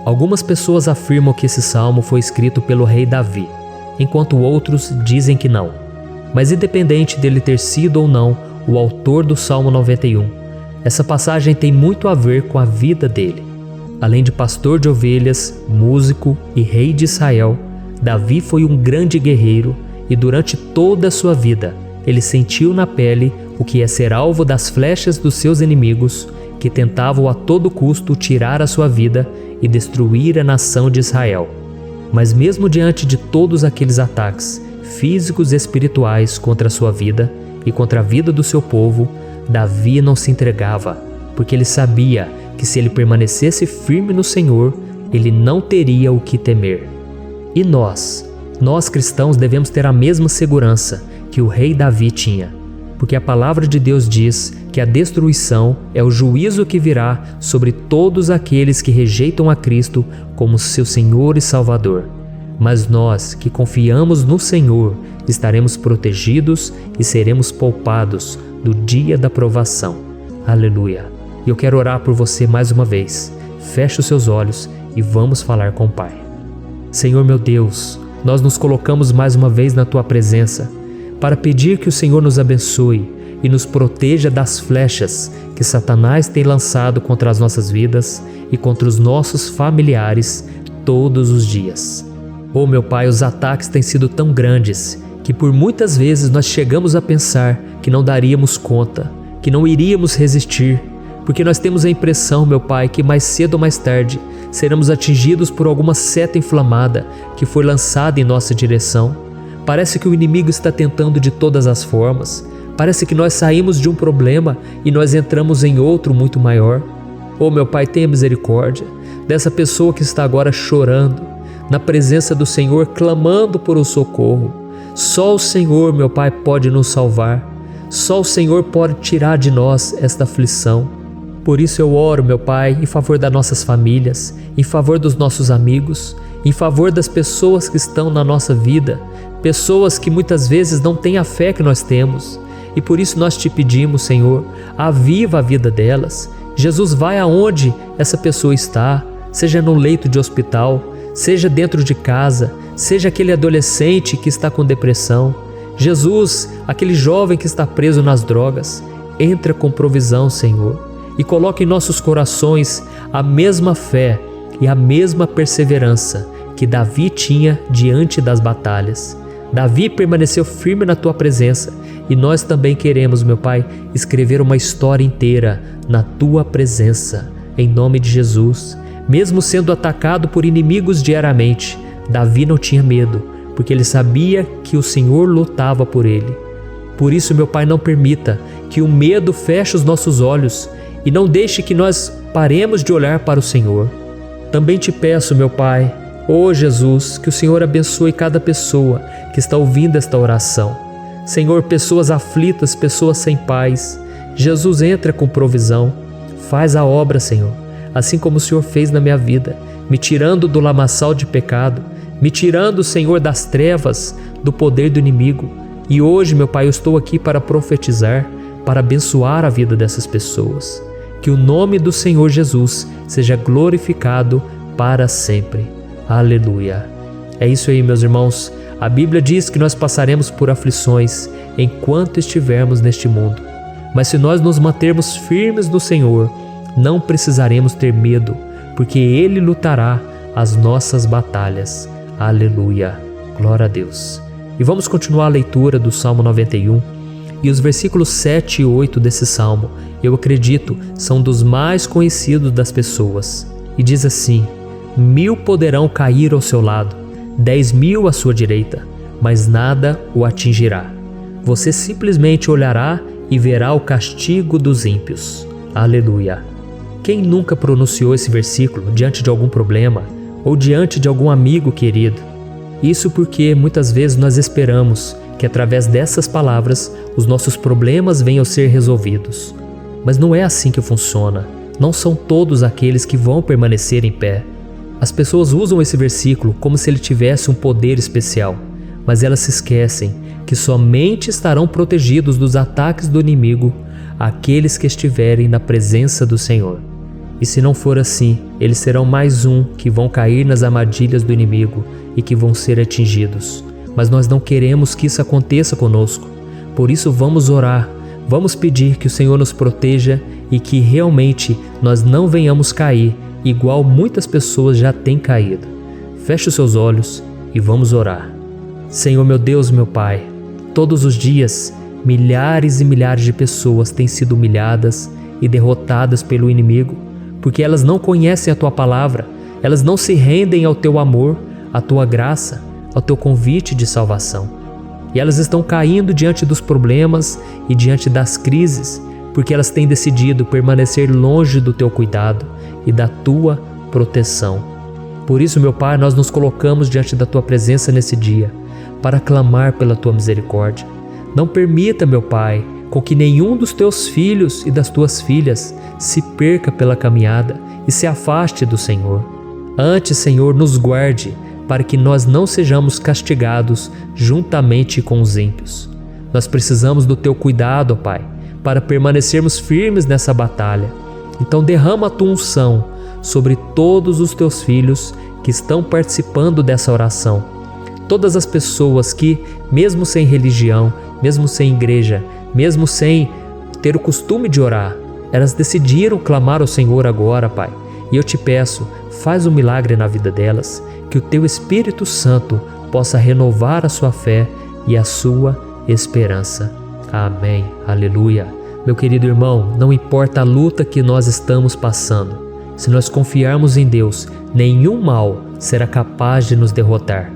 [SPEAKER 1] Algumas pessoas afirmam que esse salmo foi escrito pelo rei Davi, enquanto outros dizem que não. Mas independente dele ter sido ou não o autor do Salmo 91, essa passagem tem muito a ver com a vida dele. Além de pastor de ovelhas, músico e rei de Israel, Davi foi um grande guerreiro e durante toda a sua vida ele sentiu na pele o que é ser alvo das flechas dos seus inimigos que tentavam a todo custo tirar a sua vida e destruir a nação de Israel. Mas mesmo diante de todos aqueles ataques físicos e espirituais contra a sua vida e contra a vida do seu povo, Davi não se entregava, porque ele sabia que se ele permanecesse firme no Senhor, ele não teria o que temer. E nós cristãos devemos ter a mesma segurança que o rei Davi tinha, porque a palavra de Deus diz que a destruição é o juízo que virá sobre todos aqueles que rejeitam a Cristo como seu Senhor e Salvador. Mas nós que confiamos no Senhor estaremos protegidos e seremos poupados do dia da provação. Aleluia. E eu quero orar por você mais uma vez. Feche os seus olhos e vamos falar com o Pai. Senhor meu Deus, nós nos colocamos mais uma vez na Tua presença para pedir que o Senhor nos abençoe e nos proteja das flechas que Satanás tem lançado contra as nossas vidas e contra os nossos familiares todos os dias. Oh meu Pai, os ataques têm sido tão grandes que por muitas vezes nós chegamos a pensar que não daríamos conta, que não iríamos resistir, porque nós temos a impressão, meu Pai, que mais cedo ou mais tarde seremos atingidos por alguma seta inflamada que foi lançada em nossa direção. Parece que o inimigo está tentando de todas as formas. Parece que nós saímos de um problema e nós entramos em outro muito maior. Oh meu Pai, tenha misericórdia dessa pessoa que está agora chorando, na presença do Senhor, clamando por um socorro. Só o Senhor, meu Pai, pode nos salvar. Só o Senhor pode tirar de nós esta aflição. Por isso eu oro, meu Pai, em favor das nossas famílias, em favor dos nossos amigos, em favor das pessoas que estão na nossa vida, pessoas que muitas vezes não têm a fé que nós temos. E por isso nós te pedimos, Senhor, aviva a vida delas. Jesus, vai aonde essa pessoa está, seja no leito de hospital, seja dentro de casa, seja aquele adolescente que está com depressão. Jesus, aquele jovem que está preso nas drogas, entra com provisão, Senhor. e coloque em nossos corações a mesma fé e a mesma perseverança que Davi tinha diante das batalhas. Davi permaneceu firme na tua presença e nós também queremos, meu Pai, escrever uma história inteira na tua presença, em nome de Jesus. Mesmo sendo atacado por inimigos diariamente, Davi não tinha medo, porque ele sabia que o Senhor lutava por ele. Por isso, meu Pai, não permita que o medo feche os nossos olhos e não deixe que nós paremos de olhar para o Senhor. Também te peço, meu Pai, ó Jesus, que o Senhor abençoe cada pessoa que está ouvindo esta oração. Senhor, pessoas aflitas, pessoas sem paz. Jesus, entra com provisão. Faz a obra, Senhor, assim como o Senhor fez na minha vida, me tirando do lamaçal de pecado, me tirando, Senhor, das trevas, do poder do inimigo. E hoje, meu Pai, eu estou aqui para profetizar, para abençoar a vida dessas pessoas. Que o nome do Senhor Jesus seja glorificado para sempre. Aleluia. É isso aí, meus irmãos. A Bíblia diz que nós passaremos por aflições enquanto estivermos neste mundo. Mas se nós nos mantermos firmes no Senhor, não precisaremos ter medo, porque Ele lutará as nossas batalhas. Aleluia. Glória a Deus. E vamos continuar a leitura do Salmo 91. E os versículos 7 e 8 desse salmo, eu acredito, são dos mais conhecidos das pessoas. E diz assim: 1000 poderão cair ao seu lado, 10.000 à sua direita, mas nada o atingirá. Você simplesmente olhará e verá o castigo dos ímpios. Aleluia. Quem nunca pronunciou esse versículo diante de algum problema ou diante de algum amigo querido? Isso porque muitas vezes nós esperamos que através dessas palavras os nossos problemas venham a ser resolvidos. Mas não é assim que funciona. Não são todos aqueles que vão permanecer em pé. As pessoas usam esse versículo como se ele tivesse um poder especial, mas elas se esquecem que somente estarão protegidos dos ataques do inimigo aqueles que estiverem na presença do Senhor. E se não for assim, eles serão mais um que vão cair nas armadilhas do inimigo e que vão ser atingidos. Mas nós não queremos que isso aconteça conosco. Por isso vamos orar, vamos pedir que o Senhor nos proteja e que realmente nós não venhamos cair igual muitas pessoas já têm caído. Feche os seus olhos e vamos orar. Senhor, meu Deus, meu Pai, todos os dias milhares e milhares de pessoas têm sido humilhadas e derrotadas pelo inimigo, porque elas não conhecem a Tua palavra, elas não se rendem ao Teu amor, à Tua graça, ao Teu convite de salvação. E elas estão caindo diante dos problemas e diante das crises, porque elas têm decidido permanecer longe do Teu cuidado e da Tua proteção. Por isso, meu Pai, nós nos colocamos diante da Tua presença nesse dia, para clamar pela Tua misericórdia. Não permita, meu Pai, com que nenhum dos Teus filhos e das Tuas filhas se perca pela caminhada e se afaste do Senhor. Antes, Senhor, nos guarde, para que nós não sejamos castigados juntamente com os ímpios. Nós precisamos do Teu cuidado, ó Pai, para permanecermos firmes nessa batalha. Então derrama a Tua unção sobre todos os Teus filhos que estão participando dessa oração. Todas as pessoas que, mesmo sem religião, mesmo sem igreja, mesmo sem ter o costume de orar, elas decidiram clamar ao Senhor agora, Pai. E eu te peço, faz um milagre na vida delas, que o Teu Espírito Santo possa renovar a sua fé e a sua esperança. Amém. Aleluia. Meu querido irmão, não importa a luta que nós estamos passando, se nós confiarmos em Deus, nenhum mal será capaz de nos derrotar.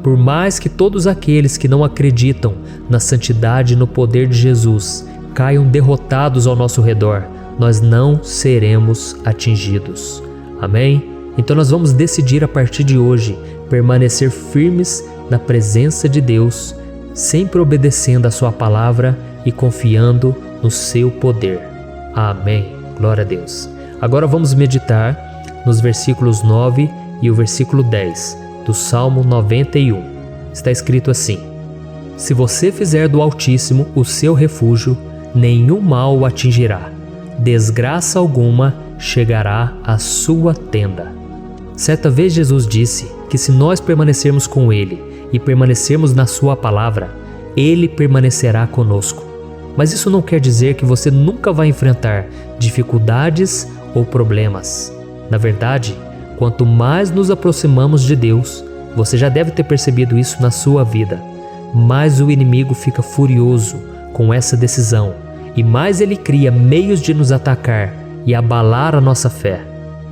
[SPEAKER 1] Por mais que todos aqueles que não acreditam na santidade e no poder de Jesus caiam derrotados ao nosso redor, nós não seremos atingidos. Amém? Então nós vamos decidir a partir de hoje permanecer firmes na presença de Deus, sempre obedecendo a Sua palavra e confiando no Seu poder. Amém. Glória a Deus. Agora vamos meditar nos versículos 9 e o versículo 10 do Salmo 91. Está escrito assim: Se você fizer do Altíssimo o seu refúgio, nenhum mal o atingirá, desgraça alguma chegará à sua tenda. Certa vez Jesus disse que se nós permanecermos com Ele e permanecermos na Sua palavra, Ele permanecerá conosco. Mas isso não quer dizer que você nunca vai enfrentar dificuldades ou problemas. Na verdade, quanto mais nos aproximamos de Deus, você já deve ter percebido isso na sua vida, mais o inimigo fica furioso com essa decisão e mais ele cria meios de nos atacar e abalar a nossa fé.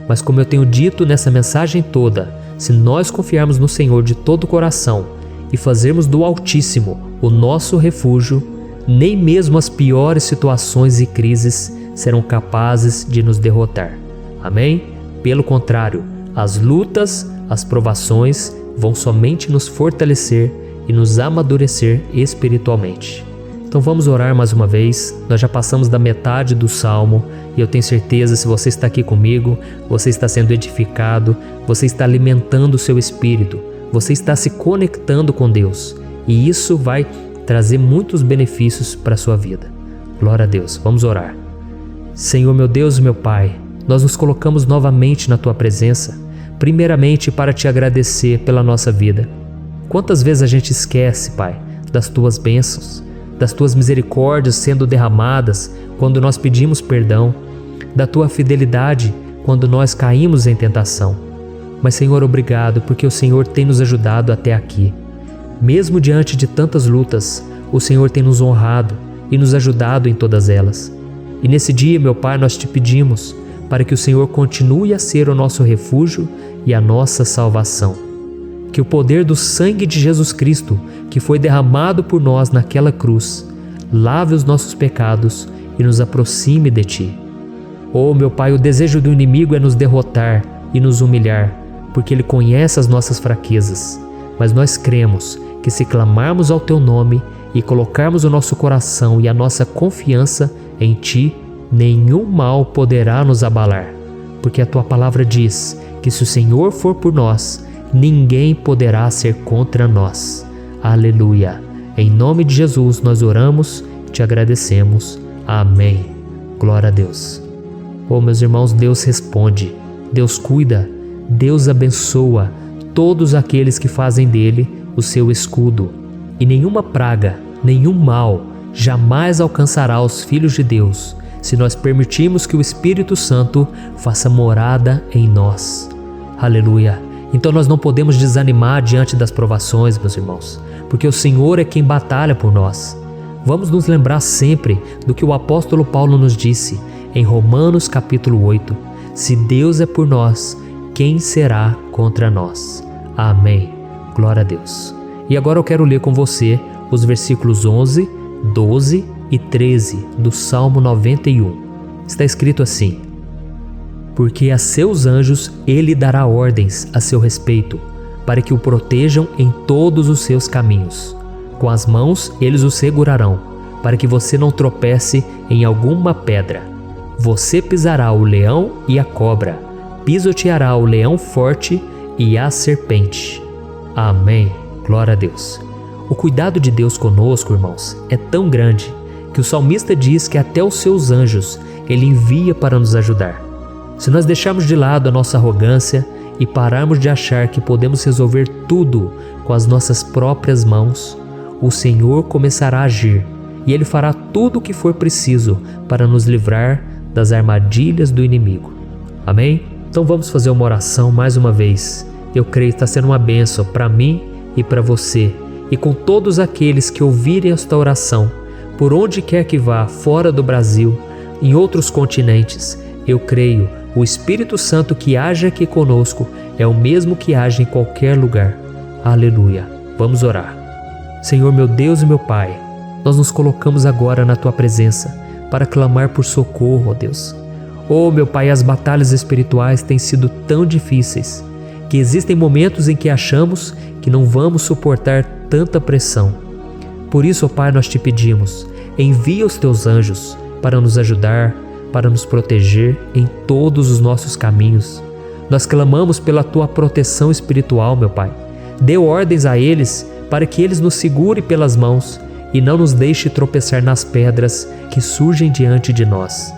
[SPEAKER 1] Mas como eu tenho dito nessa mensagem toda, se nós confiarmos no Senhor de todo o coração e fazermos do Altíssimo o nosso refúgio, nem mesmo as piores situações e crises serão capazes de nos derrotar. Amém? Pelo contrário, as lutas, as provações vão somente nos fortalecer e nos amadurecer espiritualmente. Então vamos orar mais uma vez. Nós já passamos da metade do Salmo e eu tenho certeza, se você está aqui comigo, você está sendo edificado, você está alimentando o seu espírito, você está se conectando com Deus e isso vai trazer muitos benefícios para a sua vida. Glória a Deus. Vamos orar. Senhor meu Deus e meu Pai, nós nos colocamos novamente na Tua presença, primeiramente para Te agradecer pela nossa vida. Quantas vezes a gente esquece, Pai, das Tuas bênçãos, das Tuas misericórdias sendo derramadas quando nós pedimos perdão, da Tua fidelidade quando nós caímos em tentação. Mas Senhor, obrigado porque o Senhor tem nos ajudado até aqui. Mesmo diante de tantas lutas, o Senhor tem nos honrado e nos ajudado em todas elas. E nesse dia, meu Pai, nós Te pedimos para que o Senhor continue a ser o nosso refúgio e a nossa salvação. Que o poder do sangue de Jesus Cristo, que foi derramado por nós naquela cruz, lave os nossos pecados e nos aproxime de Ti. Oh, meu Pai, o desejo do inimigo é nos derrotar e nos humilhar, porque ele conhece as nossas fraquezas. Mas nós cremos que se clamarmos ao Teu nome e colocarmos o nosso coração e a nossa confiança em Ti, nenhum mal poderá nos abalar, porque a Tua palavra diz que se o Senhor for por nós, ninguém poderá ser contra nós. Aleluia! Em nome de Jesus nós oramos e Te agradecemos. Amém. Glória a Deus. Oh, meus irmãos, Deus responde, Deus cuida, Deus abençoa todos aqueles que fazem dele o seu escudo. E nenhuma praga, nenhum mal jamais alcançará os filhos de Deus, se nós permitirmos que o Espírito Santo faça morada em nós. Aleluia! Então nós não podemos desanimar diante das provações, meus irmãos, porque o Senhor é quem batalha por nós. Vamos nos lembrar sempre do que o apóstolo Paulo nos disse em Romanos capítulo 8. Se Deus é por nós, quem será contra nós? Amém. Glória a Deus. E agora eu quero ler com você os versículos 11, 12 e 13 do Salmo 91. Está escrito assim: porque a seus anjos ele dará ordens a seu respeito, para que o protejam em todos os seus caminhos. Com as mãos eles o segurarão, para que você não tropece em alguma pedra. Você pisará o leão e a cobra, pisoteará o leão forte e a serpente. Amém. Glória a Deus. O cuidado de Deus conosco, irmãos, é tão grande que o salmista diz que até os seus anjos ele envia para nos ajudar. Se nós deixarmos de lado a nossa arrogância e pararmos de achar que podemos resolver tudo com as nossas próprias mãos, o Senhor começará a agir e Ele fará tudo o que for preciso para nos livrar das armadilhas do inimigo. Amém? Então vamos fazer uma oração mais uma vez. Eu creio que está sendo uma bênção para mim e para você, e com todos aqueles que ouvirem esta oração, por onde quer que vá, fora do Brasil, em outros continentes. Eu creio, o Espírito Santo que age aqui conosco é o mesmo que age em qualquer lugar. Aleluia. Vamos orar. Senhor meu Deus e meu Pai, nós nos colocamos agora na Tua presença para clamar por socorro, ó Deus. Oh, meu Pai, as batalhas espirituais têm sido tão difíceis que existem momentos em que achamos que não vamos suportar tanta pressão. Por isso, ó Pai, nós Te pedimos, envia os Teus anjos para nos ajudar, para nos proteger em todos os nossos caminhos. Nós clamamos pela Tua proteção espiritual, meu Pai. Dê ordens a eles para que eles nos segurem pelas mãos e não nos deixe tropeçar nas pedras que surgem diante de nós.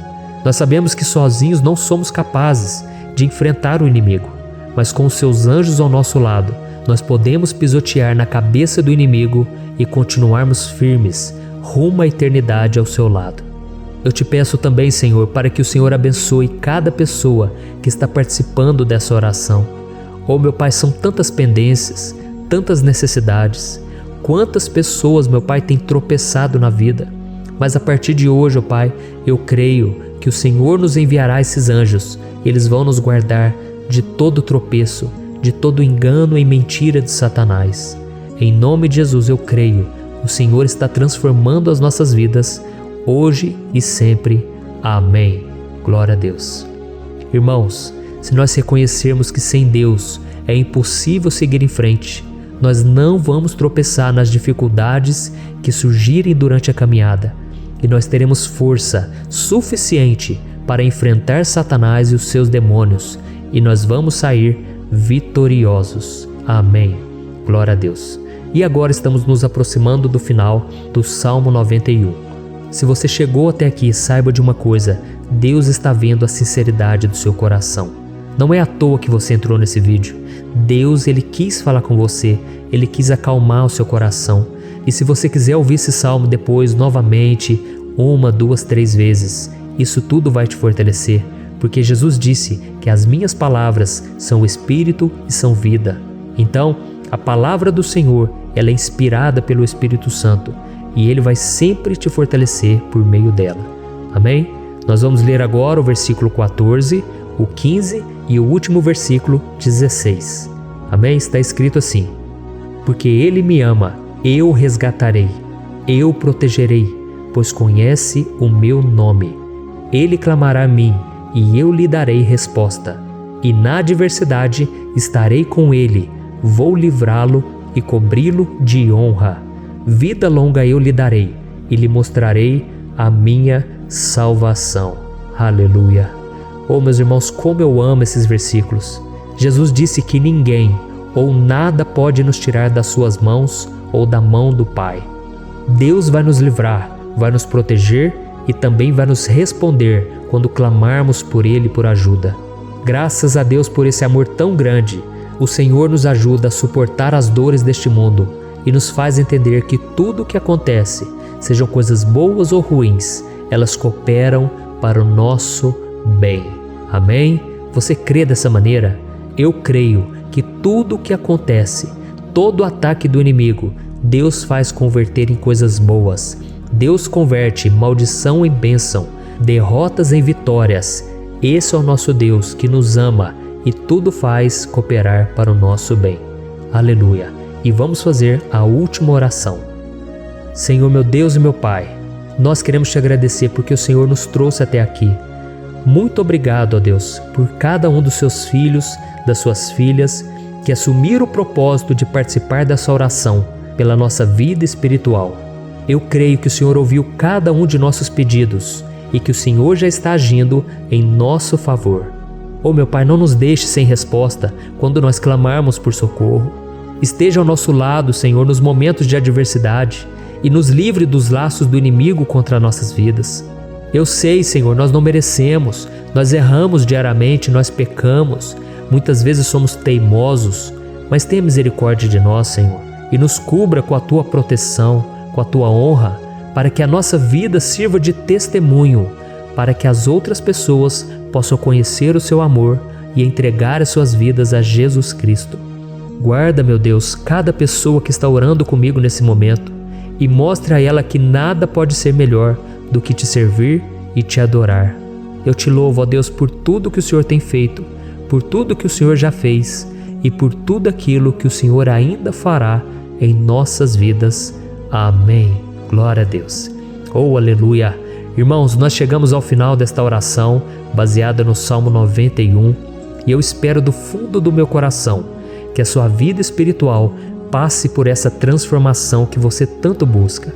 [SPEAKER 1] Nós sabemos que sozinhos não somos capazes de enfrentar o inimigo, mas com os Seus anjos ao nosso lado, nós podemos pisotear na cabeça do inimigo e continuarmos firmes, rumo à eternidade ao seu lado. Eu te peço também, Senhor, para que o Senhor abençoe cada pessoa que está participando dessa oração. Oh, meu Pai, são tantas pendências, tantas necessidades. Quantas pessoas, meu Pai, têm tropeçado na vida. Mas a partir de hoje, ó Pai, eu creio que o Senhor nos enviará esses anjos. Eles vão nos guardar de todo tropeço, de todo engano e mentira de Satanás. Em nome de Jesus eu creio, o Senhor está transformando as nossas vidas, hoje e sempre. Amém. Glória a Deus. Irmãos, se nós reconhecermos que sem Deus é impossível seguir em frente, nós não vamos tropeçar nas dificuldades que surgirem durante a caminhada, e nós teremos força suficiente para enfrentar Satanás e os seus demônios, e nós vamos sair vitoriosos. Amém. Glória a Deus. E agora estamos nos aproximando do final do Salmo 91. Se você chegou até aqui, saiba de uma coisa: Deus está vendo a sinceridade do seu coração. Não é à toa que você entrou nesse vídeo. Deus, Ele quis falar com você, Ele quis acalmar o seu coração. E se você quiser ouvir esse salmo depois, novamente, 1, 2, 3 vezes, isso tudo vai te fortalecer, porque Jesus disse que as minhas palavras são espírito e são vida. Então, a palavra do Senhor, ela é inspirada pelo Espírito Santo, e Ele vai sempre te fortalecer por meio dela. Amém? Nós vamos ler agora o versículo 14, o 15 e o último versículo 16. Amém? Está escrito assim: porque Ele me ama, eu o resgatarei, eu o protegerei, pois conhece o meu nome. Ele clamará a mim, e eu lhe darei resposta. E na adversidade estarei com ele, vou livrá-lo e cobri-lo de honra. Vida longa eu lhe darei, e lhe mostrarei a minha salvação. Aleluia! Oh, meus irmãos, como eu amo esses versículos. Jesus disse que ninguém ou nada pode nos tirar das suas mãos ou da mão do Pai. Deus vai nos livrar, vai nos proteger e também vai nos responder quando clamarmos por Ele por ajuda. Graças a Deus por esse amor tão grande, o Senhor nos ajuda a suportar as dores deste mundo e nos faz entender que tudo o que acontece, sejam coisas boas ou ruins, elas cooperam para o nosso bem. Amém? Você crê dessa maneira? Eu creio que tudo o que acontece, todo ataque do inimigo, Deus faz converter em coisas boas. Deus converte maldição em bênção, derrotas em vitórias. Esse é o nosso Deus que nos ama e tudo faz cooperar para o nosso bem. Aleluia! E vamos fazer a última oração. Senhor, meu Deus e meu Pai, nós queremos te agradecer porque o Senhor nos trouxe até aqui. Muito obrigado, ó Deus, por cada um dos seus filhos, das suas filhas, que assumiram o propósito de participar dessa oração pela nossa vida espiritual. Eu creio que o Senhor ouviu cada um de nossos pedidos e que o Senhor já está agindo em nosso favor. Oh, meu Pai, não nos deixe sem resposta quando nós clamarmos por socorro. Esteja ao nosso lado, Senhor, nos momentos de adversidade e nos livre dos laços do inimigo contra nossas vidas. Eu sei, Senhor, nós não merecemos, nós erramos diariamente, nós pecamos, muitas vezes somos teimosos, mas tenha misericórdia de nós, Senhor, e nos cubra com a Tua proteção, com a Tua honra, para que a nossa vida sirva de testemunho, para que as outras pessoas possam conhecer o Seu amor e entregar as suas vidas a Jesus Cristo. Guarda, meu Deus, cada pessoa que está orando comigo nesse momento e mostre a ela que nada pode ser melhor do que te servir e te adorar. Eu te louvo, ó Deus, por tudo que o Senhor tem feito, por tudo que o Senhor já fez e por tudo aquilo que o Senhor ainda fará em nossas vidas. Amém. Glória a Deus. Oh, aleluia. Irmãos, nós chegamos ao final desta oração baseada no Salmo 91 e eu espero do fundo do meu coração que a sua vida espiritual passe por essa transformação que você tanto busca.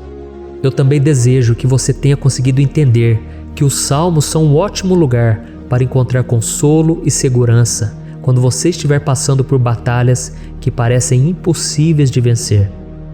[SPEAKER 1] Eu também desejo que você tenha conseguido entender que os salmos são um ótimo lugar para encontrar consolo e segurança quando você estiver passando por batalhas que parecem impossíveis de vencer.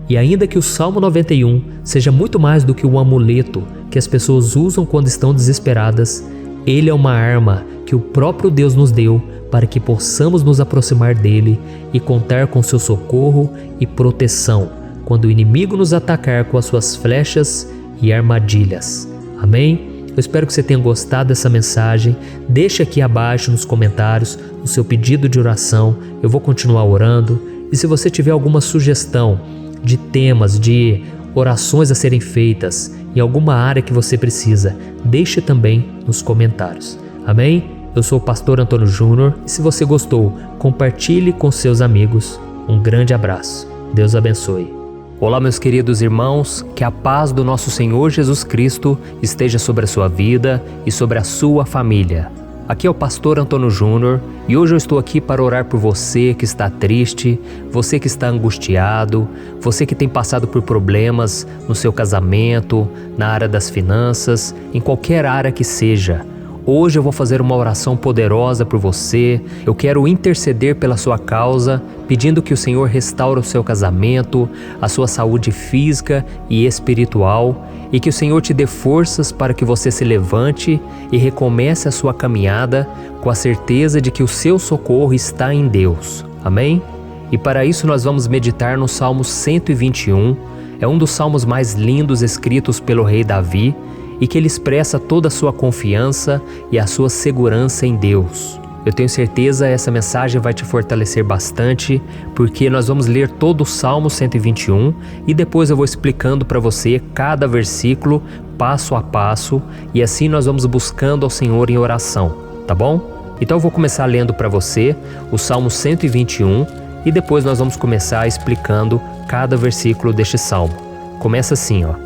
[SPEAKER 1] E ainda que o Salmo 91 seja muito mais do que um amuleto que as pessoas usam quando estão desesperadas, ele é uma arma que o próprio Deus nos deu para que possamos nos aproximar dele e contar com seu socorro e proteção quando o inimigo nos atacar com as suas flechas e armadilhas. Amém? Eu espero que você tenha gostado dessa mensagem. Deixe aqui abaixo nos comentários o seu pedido de oração. Eu vou continuar orando. E se você tiver alguma sugestão de temas, de orações a serem feitas em alguma área que você precisa, deixe também nos comentários. Amém? Eu sou o pastor Antônio Júnior e se você gostou, compartilhe com seus amigos. Um grande abraço. Deus abençoe. Olá, meus queridos irmãos, que a paz do nosso Senhor Jesus Cristo esteja sobre a sua vida e sobre a sua família. Aqui é o pastor Antônio Júnior e hoje eu estou aqui para orar por você que está triste, você que está angustiado, você que tem passado por problemas no seu casamento, na área das finanças, em qualquer área que seja. Hoje eu vou fazer uma oração poderosa por você. Eu quero interceder pela sua causa, pedindo que o Senhor restaure o seu casamento, a sua saúde física e espiritual, e que o Senhor te dê forças para que você se levante e recomece a sua caminhada com a certeza de que o seu socorro está em Deus. Amém? E para isso nós vamos meditar no Salmo 121. É um dos salmos mais lindos escritos pelo rei Davi, e que ele expressa toda a sua confiança e a sua segurança em Deus. Eu tenho certeza essa mensagem vai te fortalecer bastante, porque nós vamos ler todo o Salmo 121 e depois eu vou explicando para você cada versículo, passo a passo, e assim nós vamos buscando ao Senhor em oração, tá bom? Então eu vou começar lendo para você o Salmo 121 e depois nós vamos começar explicando cada versículo deste salmo. Começa assim, ó.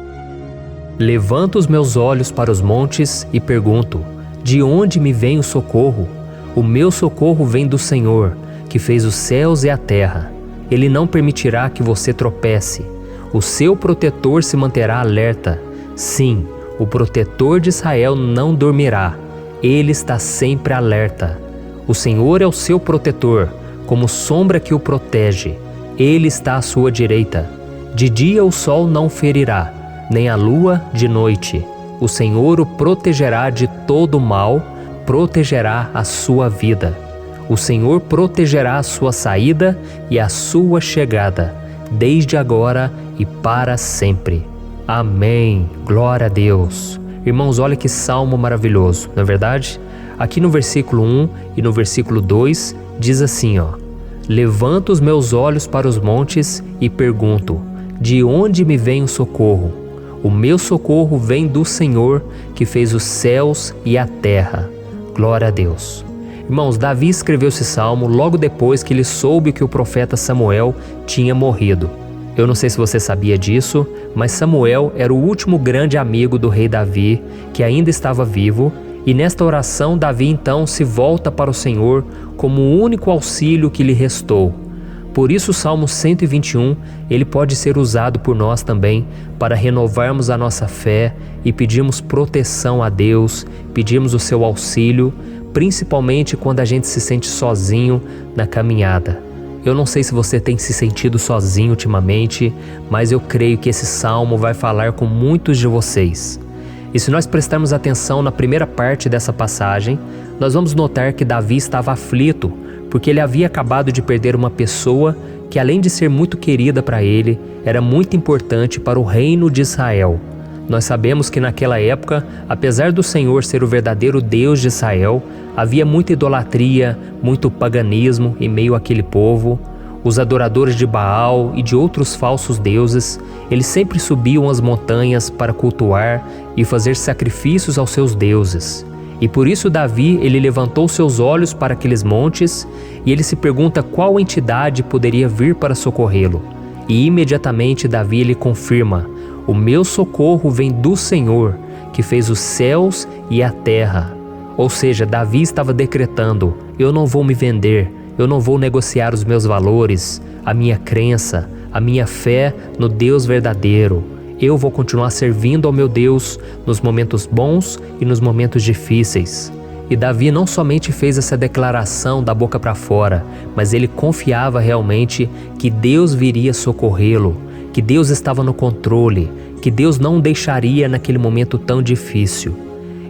[SPEAKER 1] Levanto os meus olhos para os montes e pergunto: de onde me vem o socorro? O meu socorro vem do Senhor, que fez os céus e a terra. Ele não permitirá que você tropece. O seu protetor se manterá alerta. Sim, o protetor de Israel não dormirá. Ele está sempre alerta. O Senhor é o seu protetor, como sombra que o protege. Ele está à sua direita. De dia o sol não ferirá, nem a lua de noite. O Senhor o protegerá de todo mal, protegerá a sua vida. O Senhor protegerá a sua saída e a sua chegada, desde agora e para sempre. Amém. Glória a Deus. Irmãos, olha que salmo maravilhoso, não é verdade? Aqui no versículo 1 e no versículo 2 diz assim, ó: Levanto os meus olhos para os montes e pergunto: de onde me vem o socorro? O meu socorro vem do Senhor, que fez os céus e a terra. Glória a Deus. Irmãos, Davi escreveu esse salmo logo depois que ele soube que o profeta Samuel tinha morrido. Eu não sei se você sabia disso, mas Samuel era o último grande amigo do rei Davi, que ainda estava vivo, e nesta oração Davi então se volta para o Senhor como o único auxílio que lhe restou. Por isso o Salmo 121, ele pode ser usado por nós também para renovarmos a nossa fé e pedirmos proteção a Deus, pedirmos o seu auxílio, principalmente quando a gente se sente sozinho na caminhada. Eu não sei se você tem se sentido sozinho ultimamente, mas eu creio que esse salmo vai falar com muitos de vocês. E se nós prestarmos atenção na primeira parte dessa passagem, nós vamos notar que Davi estava aflito, porque ele havia acabado de perder uma pessoa que, além de ser muito querida para ele, era muito importante para o reino de Israel. Nós sabemos que naquela época, apesar do Senhor ser o verdadeiro Deus de Israel, havia muita idolatria, muito paganismo em meio àquele povo. Os adoradores de Baal e de outros falsos deuses, eles sempre subiam as montanhas para cultuar e fazer sacrifícios aos seus deuses. E por isso Davi, ele levantou seus olhos para aqueles montes e ele se pergunta qual entidade poderia vir para socorrê-lo. E imediatamente Davi ele confirma: o meu socorro vem do Senhor, que fez os céus e a terra. Ou seja, Davi estava decretando: eu não vou me vender, eu não vou negociar os meus valores, a minha crença, a minha fé no Deus verdadeiro. Eu vou continuar servindo ao meu Deus nos momentos bons e nos momentos difíceis. E Davi não somente fez essa declaração da boca para fora, mas ele confiava realmente que Deus viria socorrê-lo, que Deus estava no controle, que Deus não o deixaria naquele momento tão difícil.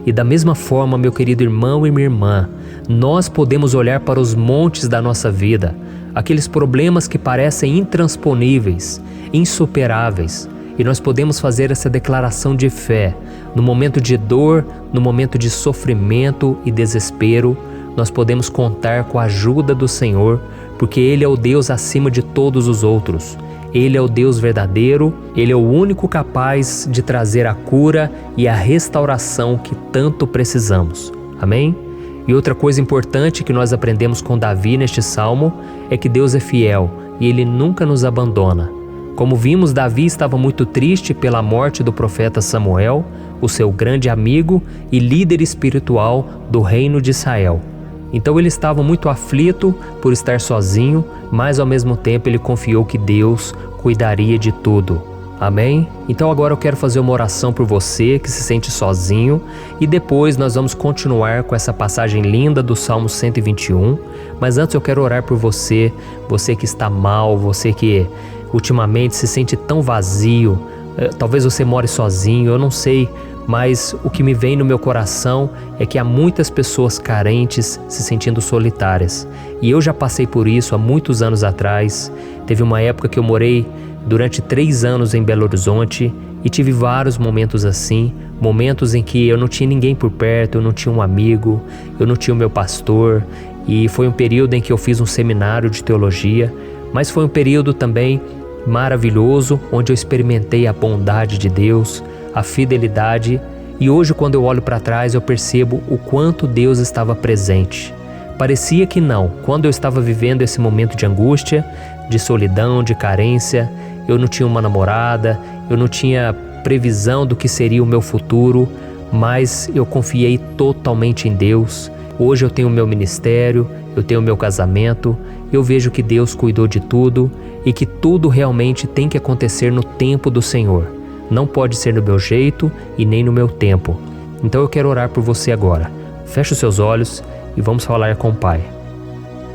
[SPEAKER 1] E da mesma forma, meu querido irmão e minha irmã, nós podemos olhar para os montes da nossa vida, aqueles problemas que parecem intransponíveis, insuperáveis, e nós podemos fazer essa declaração de fé. No momento de dor, no momento de sofrimento e desespero, nós podemos contar com a ajuda do Senhor, porque Ele é o Deus acima de todos os outros. Ele é o Deus verdadeiro, Ele é o único capaz de trazer a cura e a restauração que tanto precisamos. Amém? E outra coisa importante que nós aprendemos com Davi neste salmo é que Deus é fiel e Ele nunca nos abandona. Como vimos, Davi estava muito triste pela morte do profeta Samuel, o seu grande amigo e líder espiritual do reino de Israel. Então ele estava muito aflito por estar sozinho, mas ao mesmo tempo ele confiou que Deus cuidaria de tudo. Amém? Então agora eu quero fazer uma oração por você que se sente sozinho e depois nós vamos continuar com essa passagem linda do Salmo 121. Mas antes eu quero orar por você, você que está mal, você que ultimamente se sente tão vazio, talvez você more sozinho, eu não sei, mas o que me vem no meu coração é que há muitas pessoas carentes se sentindo solitárias. E eu já passei por isso há muitos anos atrás. Teve uma época que eu morei durante 3 anos em Belo Horizonte e tive vários momentos assim, momentos em que eu não tinha ninguém por perto, eu não tinha um amigo, eu não tinha o meu pastor, e foi um período em que eu fiz um seminário de teologia, mas foi um período também maravilhoso, onde eu experimentei a bondade de Deus, a fidelidade, e hoje quando eu olho para trás eu percebo o quanto Deus estava presente. Parecia que não, quando eu estava vivendo esse momento de angústia, de solidão, de carência, eu não tinha uma namorada, eu não tinha previsão do que seria o meu futuro, mas eu confiei totalmente em Deus. Hoje eu tenho o meu ministério, eu tenho o meu casamento, eu vejo que Deus cuidou de tudo e que tudo realmente tem que acontecer no tempo do Senhor. Não pode ser no meu jeito e nem no meu tempo. Então eu quero orar por você agora. Feche os seus olhos e vamos falar com o Pai.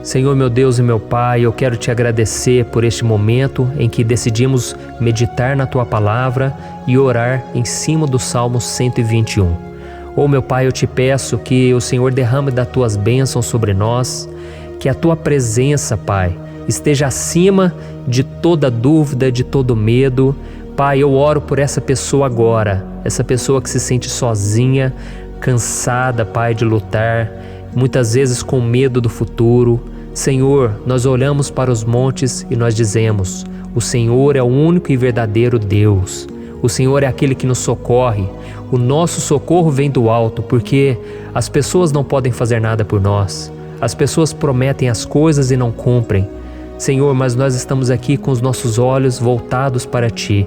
[SPEAKER 1] Senhor, meu Deus e meu Pai, eu quero te agradecer por este momento em que decidimos meditar na Tua Palavra e orar em cima do Salmo 121. Oh, meu Pai, eu te peço que o Senhor derrame das Tuas bênçãos sobre nós, que a Tua presença, Pai, esteja acima de toda dúvida, de todo medo. Pai, eu oro por essa pessoa agora, essa pessoa que se sente sozinha, cansada, Pai, de lutar, muitas vezes com medo do futuro. Senhor, nós olhamos para os montes e nós dizemos: o Senhor é o único e verdadeiro Deus. O Senhor é aquele que nos socorre. O nosso socorro vem do alto, porque as pessoas não podem fazer nada por nós. As pessoas prometem as coisas e não cumprem. Senhor, mas nós estamos aqui com os nossos olhos voltados para Ti.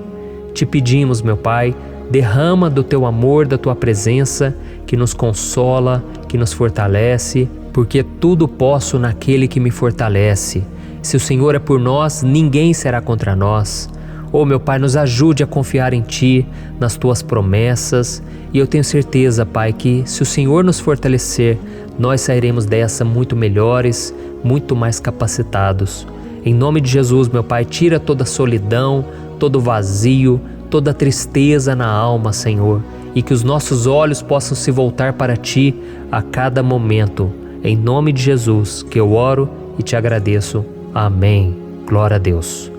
[SPEAKER 1] Te pedimos, meu Pai, derrama do Teu amor, da Tua presença, que nos consola, que nos fortalece, porque tudo posso naquele que me fortalece. Se o Senhor é por nós, ninguém será contra nós. Oh, meu Pai, nos ajude a confiar em Ti, nas Tuas promessas, e eu tenho certeza, Pai, que se o Senhor nos fortalecer, nós sairemos dessa muito melhores, muito mais capacitados. Em nome de Jesus, meu Pai, tira toda a solidão, todo o vazio, toda a tristeza na alma, Senhor, e que os nossos olhos possam se voltar para Ti a cada momento. Em nome de Jesus que eu oro e te agradeço. Amém. Glória a Deus.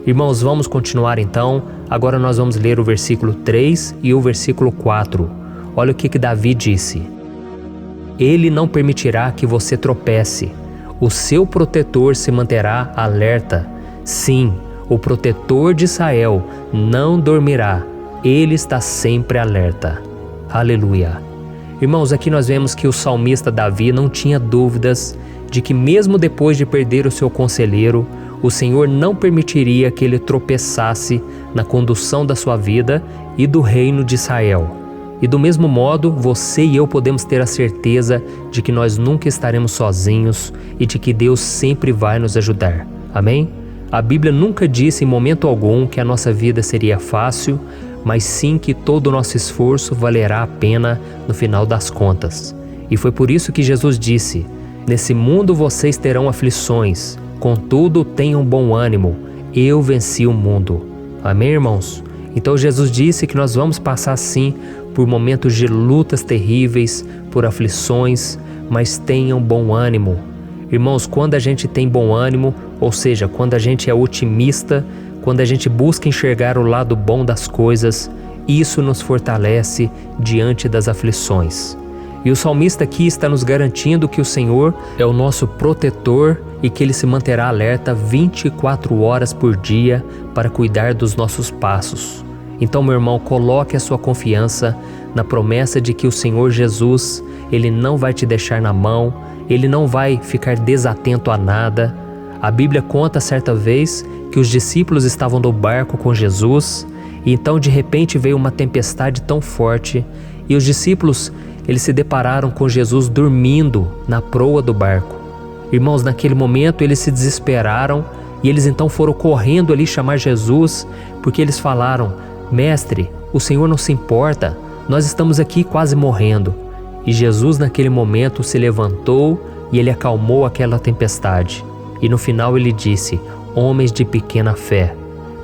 [SPEAKER 1] Irmãos, vamos continuar então. Agora nós vamos ler o versículo 3 e o versículo 4. Olha o que Davi disse. Ele não permitirá que você tropece. O seu protetor se manterá alerta. Sim, o protetor de Israel não dormirá. Ele está sempre alerta. Aleluia. Irmãos, aqui nós vemos que o salmista Davi não tinha dúvidas de que mesmo depois de perder o seu conselheiro, o Senhor não permitiria que ele tropeçasse na condução da sua vida e do reino de Israel. E do mesmo modo, você e eu podemos ter a certeza de que nós nunca estaremos sozinhos e de que Deus sempre vai nos ajudar. Amém? A Bíblia nunca disse em momento algum que a nossa vida seria fácil, mas sim que todo o nosso esforço valerá a pena no final das contas. E foi por isso que Jesus disse: nesse mundo vocês terão aflições, contudo tenham bom ânimo, eu venci o mundo. Amém, irmãos? Então Jesus disse que nós vamos passar sim por momentos de lutas terríveis, por aflições, mas tenham bom ânimo. Irmãos, quando a gente tem bom ânimo, ou seja, quando a gente é otimista, quando a gente busca enxergar o lado bom das coisas, isso nos fortalece diante das aflições. E o salmista aqui está nos garantindo que o Senhor é o nosso protetor e que Ele se manterá alerta 24 horas por dia para cuidar dos nossos passos. Então, meu irmão, coloque a sua confiança na promessa de que o Senhor Jesus, Ele não vai te deixar na mão, Ele não vai ficar desatento a nada. A Bíblia conta certa vez que os discípulos estavam no barco com Jesus e então de repente veio uma tempestade tão forte e os discípulos eles se depararam com Jesus dormindo na proa do barco. Irmãos, naquele momento eles se desesperaram e eles então foram correndo ali chamar Jesus, porque eles falaram: Mestre, o Senhor não se importa, nós estamos aqui quase morrendo. E Jesus naquele momento se levantou e Ele acalmou aquela tempestade. E no final Ele disse: homens de pequena fé.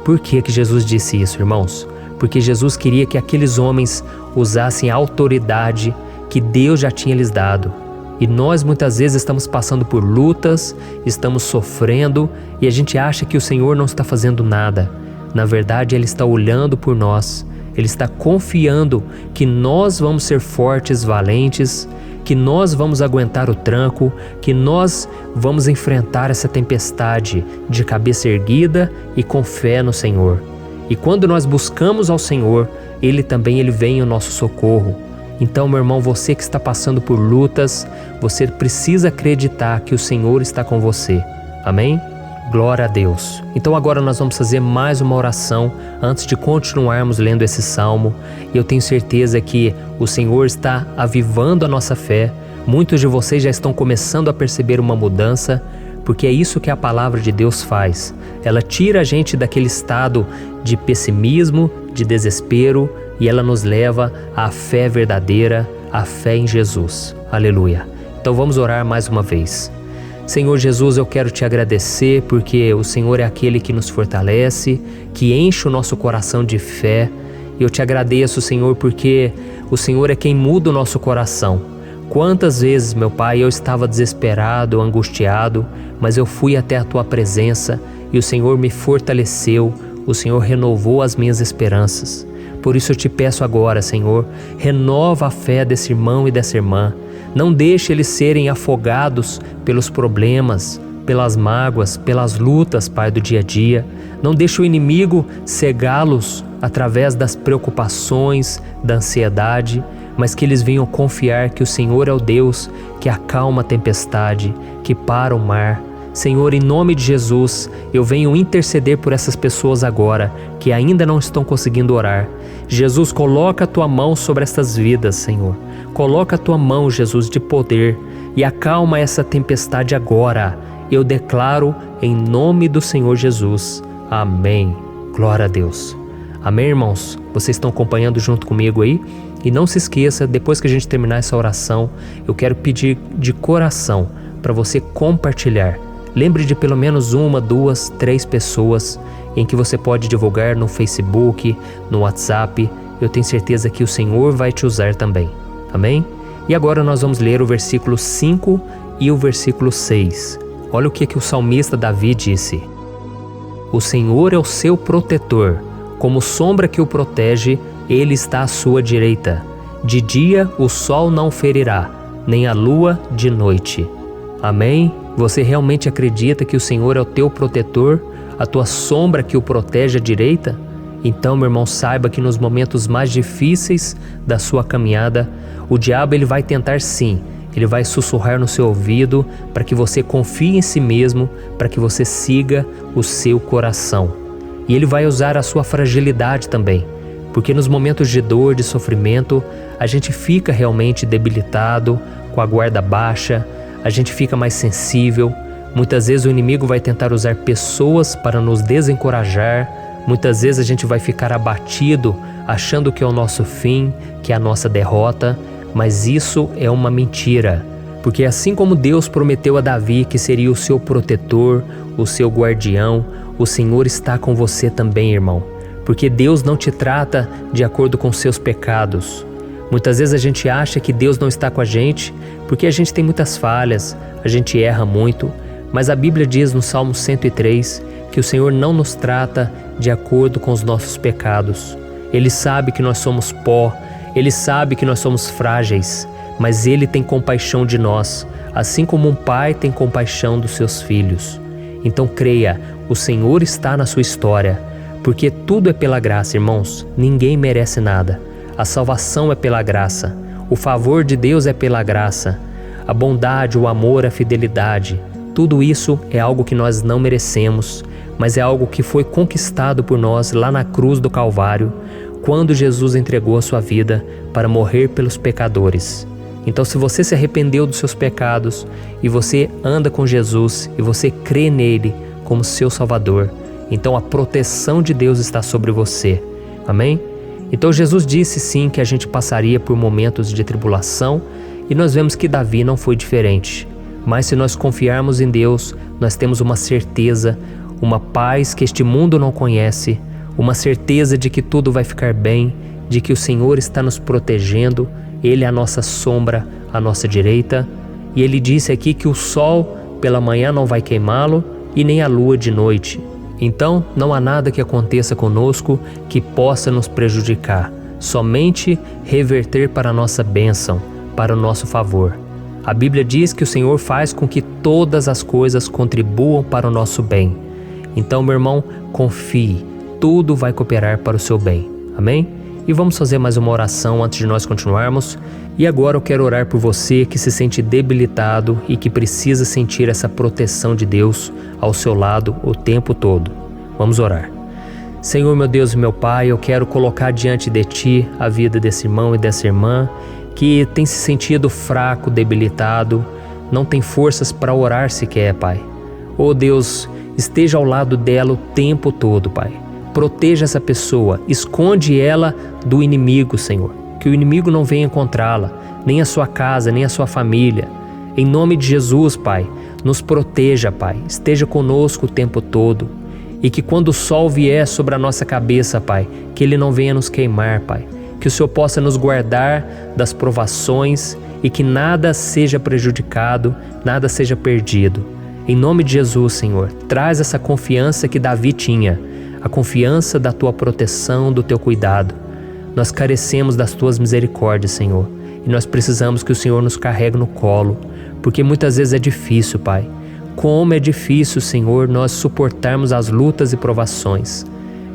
[SPEAKER 1] Por que Jesus disse isso, irmãos? Porque Jesus queria que aqueles homens usassem a autoridade que Deus já tinha lhes dado. E nós muitas vezes estamos passando por lutas, estamos sofrendo e a gente acha que o Senhor não está fazendo nada. Na verdade, Ele está olhando por nós, Ele está confiando que nós vamos ser fortes, valentes, que nós vamos aguentar o tranco, que nós vamos enfrentar essa tempestade de cabeça erguida e com fé no Senhor. E quando nós buscamos ao Senhor, Ele vem em nosso socorro. Então, meu irmão, você que está passando por lutas, você precisa acreditar que o Senhor está com você. Amém? Glória a Deus. Então agora nós vamos fazer mais uma oração antes de continuarmos lendo esse salmo. E eu tenho certeza que o Senhor está avivando a nossa fé. Muitos de vocês já estão começando a perceber uma mudança, porque é isso que a palavra de Deus faz. Ela tira a gente daquele estado de pessimismo, de desespero, e ela nos leva à fé verdadeira, à fé em Jesus. Aleluia. Então vamos orar mais uma vez. Senhor Jesus, eu quero te agradecer porque o Senhor é aquele que nos fortalece, que enche o nosso coração de fé. Eu te agradeço, Senhor, porque o Senhor é quem muda o nosso coração. Quantas vezes, meu Pai, eu estava desesperado, angustiado, mas eu fui até a Tua presença e o Senhor me fortaleceu, o Senhor renovou as minhas esperanças. Por isso eu te peço agora, Senhor, renova a fé desse irmão e dessa irmã. Não deixe eles serem afogados pelos problemas, pelas mágoas, pelas lutas, Pai, do dia a dia. Não deixe o inimigo cegá-los através das preocupações, da ansiedade, mas que eles venham confiar que o Senhor é o Deus que acalma a tempestade, que para o mar. Senhor, em nome de Jesus, eu venho interceder por essas pessoas agora que ainda não estão conseguindo orar. Jesus, coloca a Tua mão sobre essas vidas, Senhor. Coloca a Tua mão, Jesus, de poder e acalma essa tempestade agora. Eu declaro em nome do Senhor Jesus. Amém. Glória a Deus. Amém, irmãos? Vocês estão acompanhando junto comigo aí? E não se esqueça, depois que a gente terminar essa oração, eu quero pedir de coração para você compartilhar. Lembre de pelo menos 1, 2, 3 pessoas em que você pode divulgar no Facebook, no WhatsApp. Eu tenho certeza que o Senhor vai te usar também. Amém? E agora nós vamos ler o versículo 5 e o versículo 6. Olha o que o salmista Davi disse. O Senhor é o seu protetor, como sombra que o protege, Ele está à sua direita. De dia o sol não ferirá, nem a lua de noite. Amém? Você realmente acredita que o Senhor é o teu protetor, a tua sombra que o protege à direita? Então, meu irmão, saiba que nos momentos mais difíceis da sua caminhada, o diabo ele vai tentar sim, ele vai sussurrar no seu ouvido para que você confie em si mesmo, para que você siga o seu coração. E ele vai usar a sua fragilidade também, porque nos momentos de dor, de sofrimento, a gente fica realmente debilitado, com a guarda baixa, a gente fica mais sensível. Muitas vezes o inimigo vai tentar usar pessoas para nos desencorajar. Muitas vezes a gente vai ficar abatido, achando que é o nosso fim, que é a nossa derrota. Mas isso é uma mentira. Porque assim como Deus prometeu a Davi que seria o seu protetor, o seu guardião, o Senhor está com você também, irmão. Porque Deus não te trata de acordo com seus pecados. Muitas vezes a gente acha que Deus não está com a gente porque a gente tem muitas falhas, a gente erra muito, mas a Bíblia diz no Salmo 103 que o Senhor não nos trata de acordo com os nossos pecados. Ele sabe que nós somos pó, Ele sabe que nós somos frágeis, mas Ele tem compaixão de nós, assim como um pai tem compaixão dos seus filhos. Então creia, o Senhor está na sua história, porque tudo é pela graça, irmãos. Ninguém merece nada. A salvação é pela graça, o favor de Deus é pela graça, a bondade, o amor, a fidelidade. Tudo isso é algo que nós não merecemos, mas é algo que foi conquistado por nós lá na cruz do Calvário, quando Jesus entregou a sua vida para morrer pelos pecadores. Então, se você se arrependeu dos seus pecados e você anda com Jesus e você crê nele como seu Salvador, então a proteção de Deus está sobre você. Amém? Então Jesus disse sim que a gente passaria por momentos de tribulação, e nós vemos que Davi não foi diferente. Mas se nós confiarmos em Deus, nós temos uma certeza, uma paz que este mundo não conhece, uma certeza de que tudo vai ficar bem, de que o Senhor está nos protegendo, Ele é a nossa sombra, à nossa direita. E Ele disse aqui que o sol pela manhã não vai queimá-lo e nem a lua de noite. Então não há nada que aconteça conosco que possa nos prejudicar, somente reverter para a nossa bênção, para o nosso favor. A Bíblia diz que o Senhor faz com que todas as coisas contribuam para o nosso bem. Então, meu irmão, confie, tudo vai cooperar para o seu bem. Amém? E vamos fazer mais uma oração antes de nós continuarmos. E agora eu quero orar por você que se sente debilitado e que precisa sentir essa proteção de Deus ao seu lado o tempo todo. Vamos orar. Senhor, meu Deus e meu Pai, eu quero colocar diante de Ti a vida desse irmão e dessa irmã que tem se sentido fraco, debilitado, não tem forças para orar sequer, Pai. Oh Deus, esteja ao lado dela o tempo todo, Pai. Proteja essa pessoa, esconde ela do inimigo, Senhor. Que o inimigo não venha encontrá-la, nem a sua casa, nem a sua família. Em nome de Jesus, Pai, nos proteja, Pai. Esteja conosco o tempo todo. E que quando o sol vier sobre a nossa cabeça, Pai, que ele não venha nos queimar, Pai. Que o Senhor possa nos guardar das provações e que nada seja prejudicado, nada seja perdido. Em nome de Jesus, Senhor, traz essa confiança que Davi tinha, a confiança da Tua proteção, do Teu cuidado. Nós carecemos das Tuas misericórdias, Senhor, e nós precisamos que o Senhor nos carregue no colo, porque muitas vezes é difícil, Pai. Como é difícil, Senhor, nós suportarmos as lutas e provações.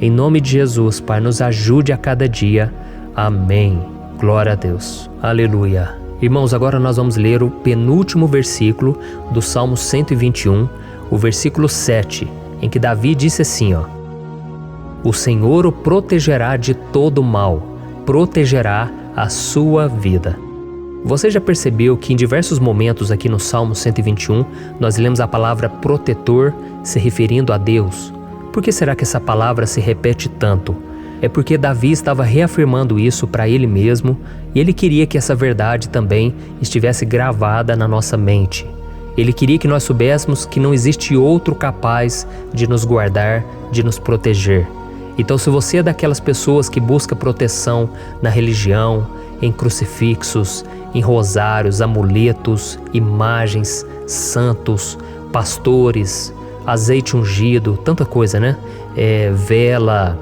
[SPEAKER 1] Em nome de Jesus, Pai, nos ajude a cada dia. Amém. Glória a Deus. Aleluia. Irmãos, agora nós vamos ler o penúltimo versículo do Salmo 121, o versículo 7, em que Davi disse assim, O Senhor o protegerá de todo mal, protegerá a sua vida. Você já percebeu que em diversos momentos aqui no Salmo 121, nós lemos a palavra protetor se referindo a Deus? Por que será que essa palavra se repete tanto? É porque Davi estava reafirmando isso para ele mesmo e ele queria que essa verdade também estivesse gravada na nossa mente. Ele queria que nós soubéssemos que não existe outro capaz de nos guardar, de nos proteger. Então, se você é daquelas pessoas que busca proteção na religião, em crucifixos, em rosários, amuletos, imagens, santos, pastores, azeite ungido, tanta coisa, né? Vela,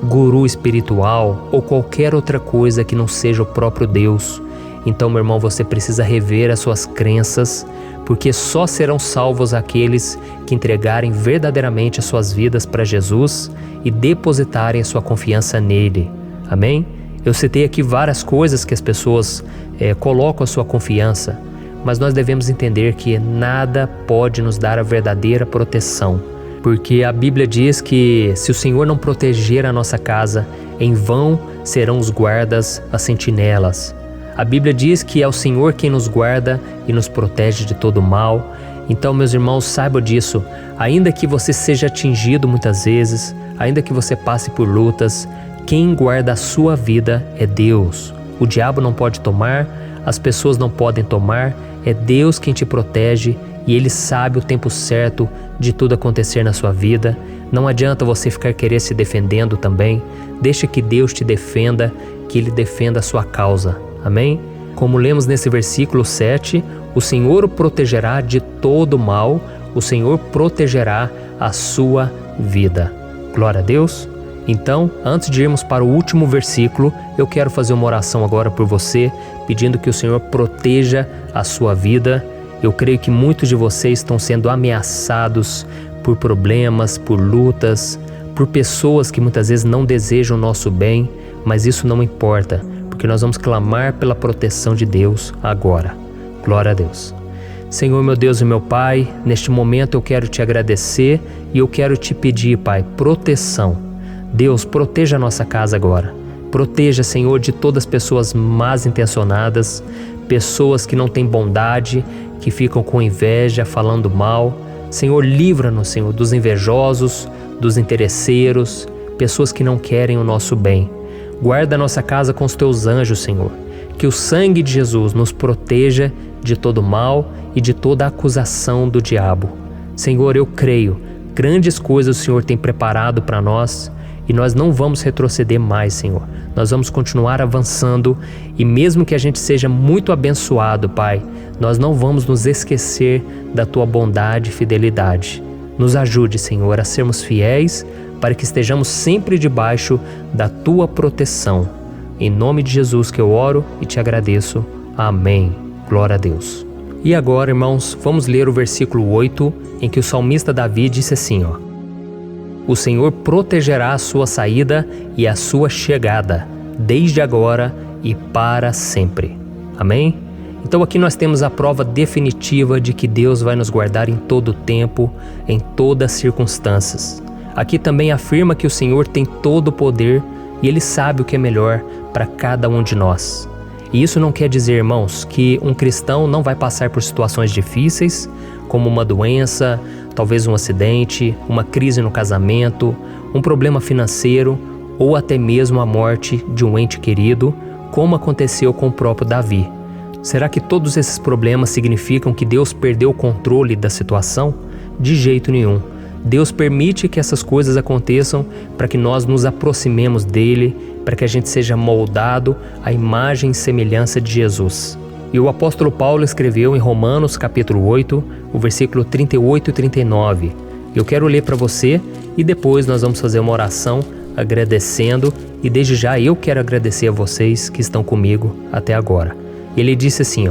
[SPEAKER 1] guru espiritual ou qualquer outra coisa que não seja o próprio Deus. Então, meu irmão, você precisa rever as suas crenças, porque só serão salvos aqueles que entregarem verdadeiramente as suas vidas para Jesus e depositarem a sua confiança nele. Amém? Eu citei aqui várias coisas que as pessoas colocam a sua confiança, mas nós devemos entender que nada pode nos dar a verdadeira proteção, porque a Bíblia diz que se o Senhor não proteger a nossa casa, em vão serão os guardas, as sentinelas. A Bíblia diz que é o Senhor quem nos guarda e nos protege de todo mal. Então, meus irmãos, saibam disso. Ainda que você seja atingido muitas vezes, ainda que você passe por lutas, quem guarda a sua vida é Deus. O diabo não pode tomar, as pessoas não podem tomar, é Deus quem te protege e Ele sabe o tempo certo de tudo acontecer na sua vida. Não adianta você ficar querer se defendendo também. Deixa que Deus te defenda, que Ele defenda a sua causa. Amém? Como lemos nesse versículo 7, o Senhor o protegerá de todo mal, o Senhor protegerá a sua vida. Glória a Deus. Então, antes de irmos para o último versículo, eu quero fazer uma oração agora por você, pedindo que o Senhor proteja a sua vida. Eu creio que muitos de vocês estão sendo ameaçados por problemas, por lutas, por pessoas que muitas vezes não desejam o nosso bem, mas isso não importa, porque nós vamos clamar pela proteção de Deus agora. Glória a Deus. Senhor, meu Deus e meu Pai, neste momento eu quero te agradecer e eu quero te pedir, Pai, proteção. Deus, proteja a nossa casa agora. Proteja, Senhor, de todas as pessoas más intencionadas, pessoas que não têm bondade, que ficam com inveja, falando mal. Senhor, livra-nos, Senhor, dos invejosos, dos interesseiros, pessoas que não querem o nosso bem. Guarda a nossa casa com os teus anjos, Senhor. Que o sangue de Jesus nos proteja de todo mal e de toda acusação do diabo. Senhor, eu creio, grandes coisas o Senhor tem preparado para nós e nós não vamos retroceder mais, Senhor. Nós vamos continuar avançando e mesmo que a gente seja muito abençoado, Pai, nós não vamos nos esquecer da Tua bondade e fidelidade. Nos ajude, Senhor, a sermos fiéis para que estejamos sempre debaixo da Tua proteção. Em nome de Jesus que eu oro e te agradeço. Amém. Glória a Deus. E agora, irmãos, vamos ler o versículo 8, em que o salmista Davi disse assim, O Senhor protegerá a sua saída e a sua chegada, desde agora e para sempre. Amém? Então aqui nós temos a prova definitiva de que Deus vai nos guardar em todo o tempo, em todas as circunstâncias. Aqui também afirma que o Senhor tem todo o poder e Ele sabe o que é melhor para cada um de nós. E isso não quer dizer, irmãos, que um cristão não vai passar por situações difíceis, como uma doença, talvez um acidente, uma crise no casamento, um problema financeiro ou até mesmo a morte de um ente querido, como aconteceu com o próprio Davi. Será que todos esses problemas significam que Deus perdeu o controle da situação? De jeito nenhum. Deus permite que essas coisas aconteçam para que nós nos aproximemos dele, para que a gente seja moldado à imagem e semelhança de Jesus. E o apóstolo Paulo escreveu em Romanos capítulo 8, o versículo 38 e 39. Eu quero ler para você e depois nós vamos fazer uma oração agradecendo e desde já eu quero agradecer a vocês que estão comigo até agora. Ele disse assim,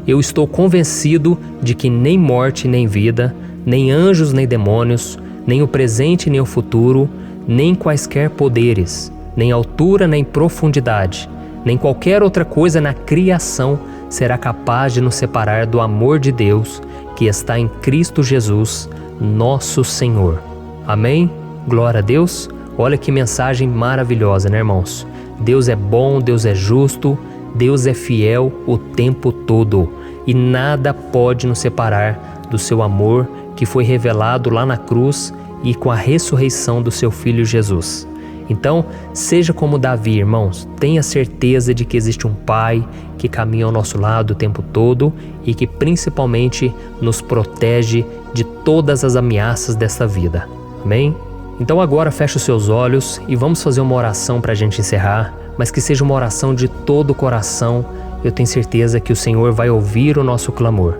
[SPEAKER 1] Eu estou convencido de que nem morte nem vida, nem anjos nem demônios, nem o presente nem o futuro, nem quaisquer poderes, nem altura nem profundidade, nem qualquer outra coisa na criação será capaz de nos separar do amor de Deus que está em Cristo Jesus, nosso Senhor. Amém? Glória a Deus. Olha que mensagem maravilhosa, né, irmãos? Deus é bom, Deus é justo, Deus é fiel o tempo todo e nada pode nos separar do seu amor que foi revelado lá na cruz e com a ressurreição do seu Filho Jesus. Então, seja como Davi, irmãos, tenha certeza de que existe um Pai que caminha ao nosso lado o tempo todo e que principalmente nos protege de todas as ameaças desta vida. Amém? Então agora feche os seus olhos e vamos fazer uma oração para a gente encerrar, mas que seja uma oração de todo o coração. Eu tenho certeza que o Senhor vai ouvir o nosso clamor.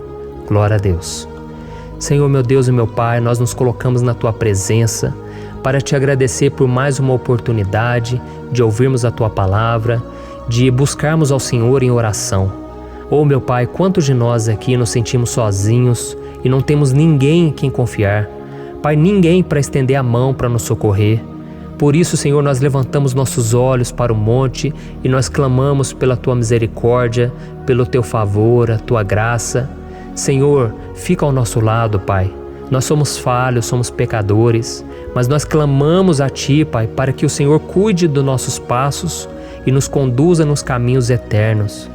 [SPEAKER 1] Glória a Deus. Senhor, meu Deus e meu Pai, nós nos colocamos na Tua presença para Te agradecer por mais uma oportunidade de ouvirmos a Tua palavra, de buscarmos ao Senhor em oração. Oh, meu Pai, quantos de nós aqui nos sentimos sozinhos e não temos ninguém em quem confiar. Pai, ninguém para estender a mão para nos socorrer. Por isso, Senhor, nós levantamos nossos olhos para o monte e nós clamamos pela Tua misericórdia, pelo Teu favor, a Tua graça. Senhor, fica ao nosso lado, Pai. Nós somos falhos, somos pecadores, mas nós clamamos a Ti, Pai, para que o Senhor cuide dos nossos passos e nos conduza nos caminhos eternos.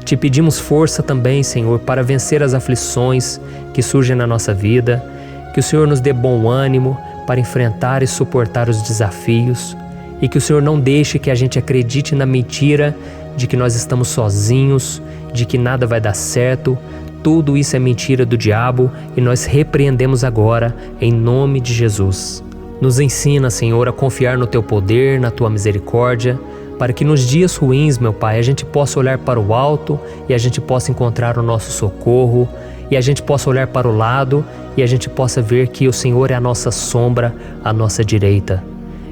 [SPEAKER 1] Te pedimos força também, Senhor, para vencer as aflições que surgem na nossa vida, que o Senhor nos dê bom ânimo para enfrentar e suportar os desafios e que o Senhor não deixe que a gente acredite na mentira de que nós estamos sozinhos, de que nada vai dar certo. Tudo isso é mentira do diabo e nós repreendemos agora em nome de Jesus. Nos ensina, Senhor, a confiar no Teu poder, na Tua misericórdia, para que nos dias ruins, meu Pai, a gente possa olhar para o alto e a gente possa encontrar o nosso socorro e a gente possa olhar para o lado e a gente possa ver que o Senhor é a nossa sombra, a nossa direita.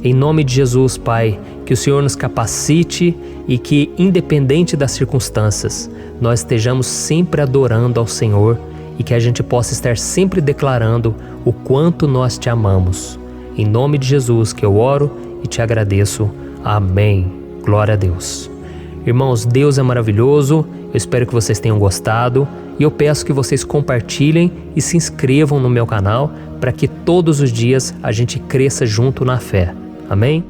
[SPEAKER 1] Em nome de Jesus, Pai, que o Senhor nos capacite e que, independente das circunstâncias, nós estejamos sempre adorando ao Senhor e que a gente possa estar sempre declarando o quanto nós te amamos. Em nome de Jesus que eu oro e te agradeço. Amém. Glória a Deus. Irmãos, Deus é maravilhoso, eu espero que vocês tenham gostado e eu peço que vocês compartilhem e se inscrevam no meu canal para que todos os dias a gente cresça junto na fé. Amém?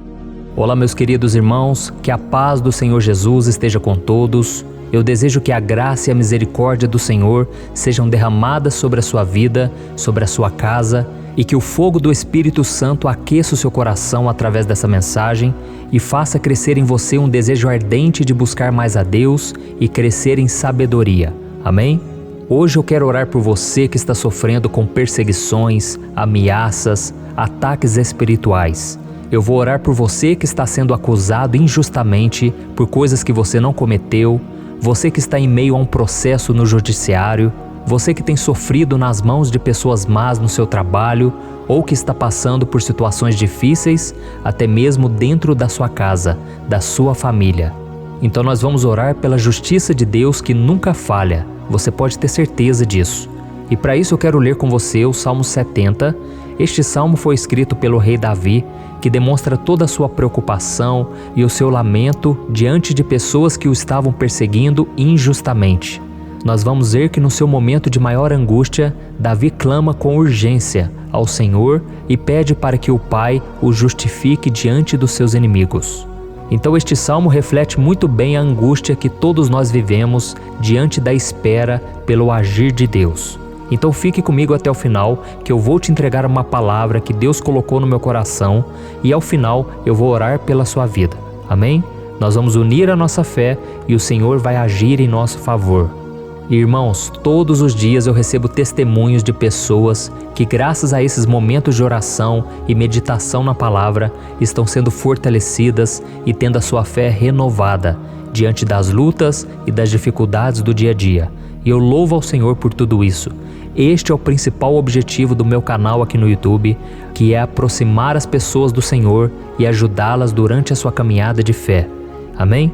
[SPEAKER 1] Olá, meus queridos irmãos, que a paz do Senhor Jesus esteja com todos. Eu desejo que a graça e a misericórdia do Senhor sejam derramadas sobre a sua vida, sobre a sua casa, e que o fogo do Espírito Santo aqueça o seu coração através dessa mensagem e faça crescer em você um desejo ardente de buscar mais a Deus e crescer em sabedoria. Amém? Hoje eu quero orar por você que está sofrendo com perseguições, ameaças, ataques espirituais. Eu vou orar por você que está sendo acusado injustamente por coisas que você não cometeu, você que está em meio a um processo no judiciário, você que tem sofrido nas mãos de pessoas más no seu trabalho ou que está passando por situações difíceis, até mesmo dentro da sua casa, da sua família. Então nós vamos orar pela justiça de Deus que nunca falha, você pode ter certeza disso. E para isso eu quero ler com você o Salmo 70. Este salmo foi escrito pelo rei Davi, que demonstra toda a sua preocupação e o seu lamento diante de pessoas que o estavam perseguindo injustamente. Nós vamos ver que no seu momento de maior angústia, Davi clama com urgência ao Senhor e pede para que o Pai o justifique diante dos seus inimigos. Então este salmo reflete muito bem a angústia que todos nós vivemos diante da espera pelo agir de Deus. Então fique comigo até o final, que eu vou te entregar uma palavra que Deus colocou no meu coração e ao final eu vou orar pela sua vida. Amém? Nós vamos unir a nossa fé e o Senhor vai agir em nosso favor. Irmãos, todos os dias eu recebo testemunhos de pessoas que, graças a esses momentos de oração e meditação na palavra, estão sendo fortalecidas e tendo a sua fé renovada diante das lutas e das dificuldades do dia a dia. E eu louvo ao Senhor por tudo isso. Este é o principal objetivo do meu canal aqui no YouTube, que é aproximar as pessoas do Senhor e ajudá-las durante a sua caminhada de fé. Amém?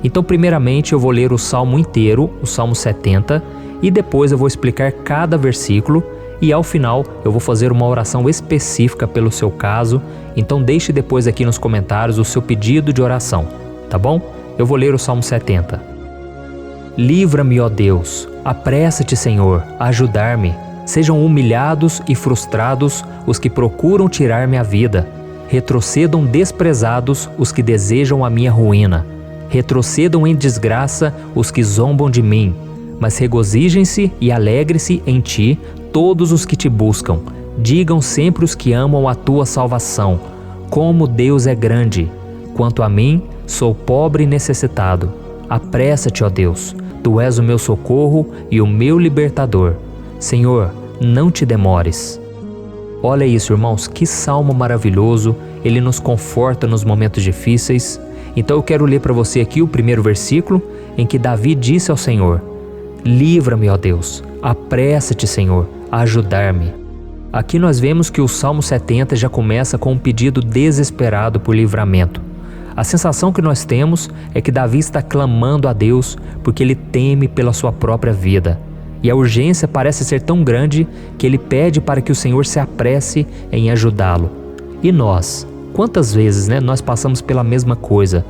[SPEAKER 1] Então, primeiramente, eu vou ler o Salmo inteiro, o Salmo 70, e depois eu vou explicar cada versículo e ao final eu vou fazer uma oração específica pelo seu caso. Então deixe depois aqui nos comentários o seu pedido de oração, tá bom? Eu vou ler o Salmo 70. Livra-me, ó Deus, apressa-te, Senhor, a ajudar-me. Sejam humilhados e frustrados os que procuram tirar-me a vida. Retrocedam desprezados os que desejam a minha ruína. Retrocedam em desgraça os que zombam de mim. Mas regozijem-se e alegre-se em ti todos os que te buscam. Digam sempre os que amam a tua salvação. Como Deus é grande! Quanto a mim, sou pobre e necessitado. Apressa-te, ó Deus. Tu és o meu socorro e o meu libertador. Senhor, não te demores. Olha isso, irmãos, que salmo maravilhoso. Ele nos conforta nos momentos difíceis. Então eu quero ler para você aqui o primeiro versículo, em que Davi disse ao Senhor: livra-me, ó Deus, apressa-te, Senhor, a ajudar-me. Aqui nós vemos que o Salmo 70 já começa com um pedido desesperado por livramento. A sensação que nós temos é que Davi está clamando a Deus porque ele teme pela sua própria vida. E a urgência parece ser tão grande que ele pede para que o Senhor se apresse em ajudá-lo. E nós? Quantas vezes nós passamos pela mesma coisa?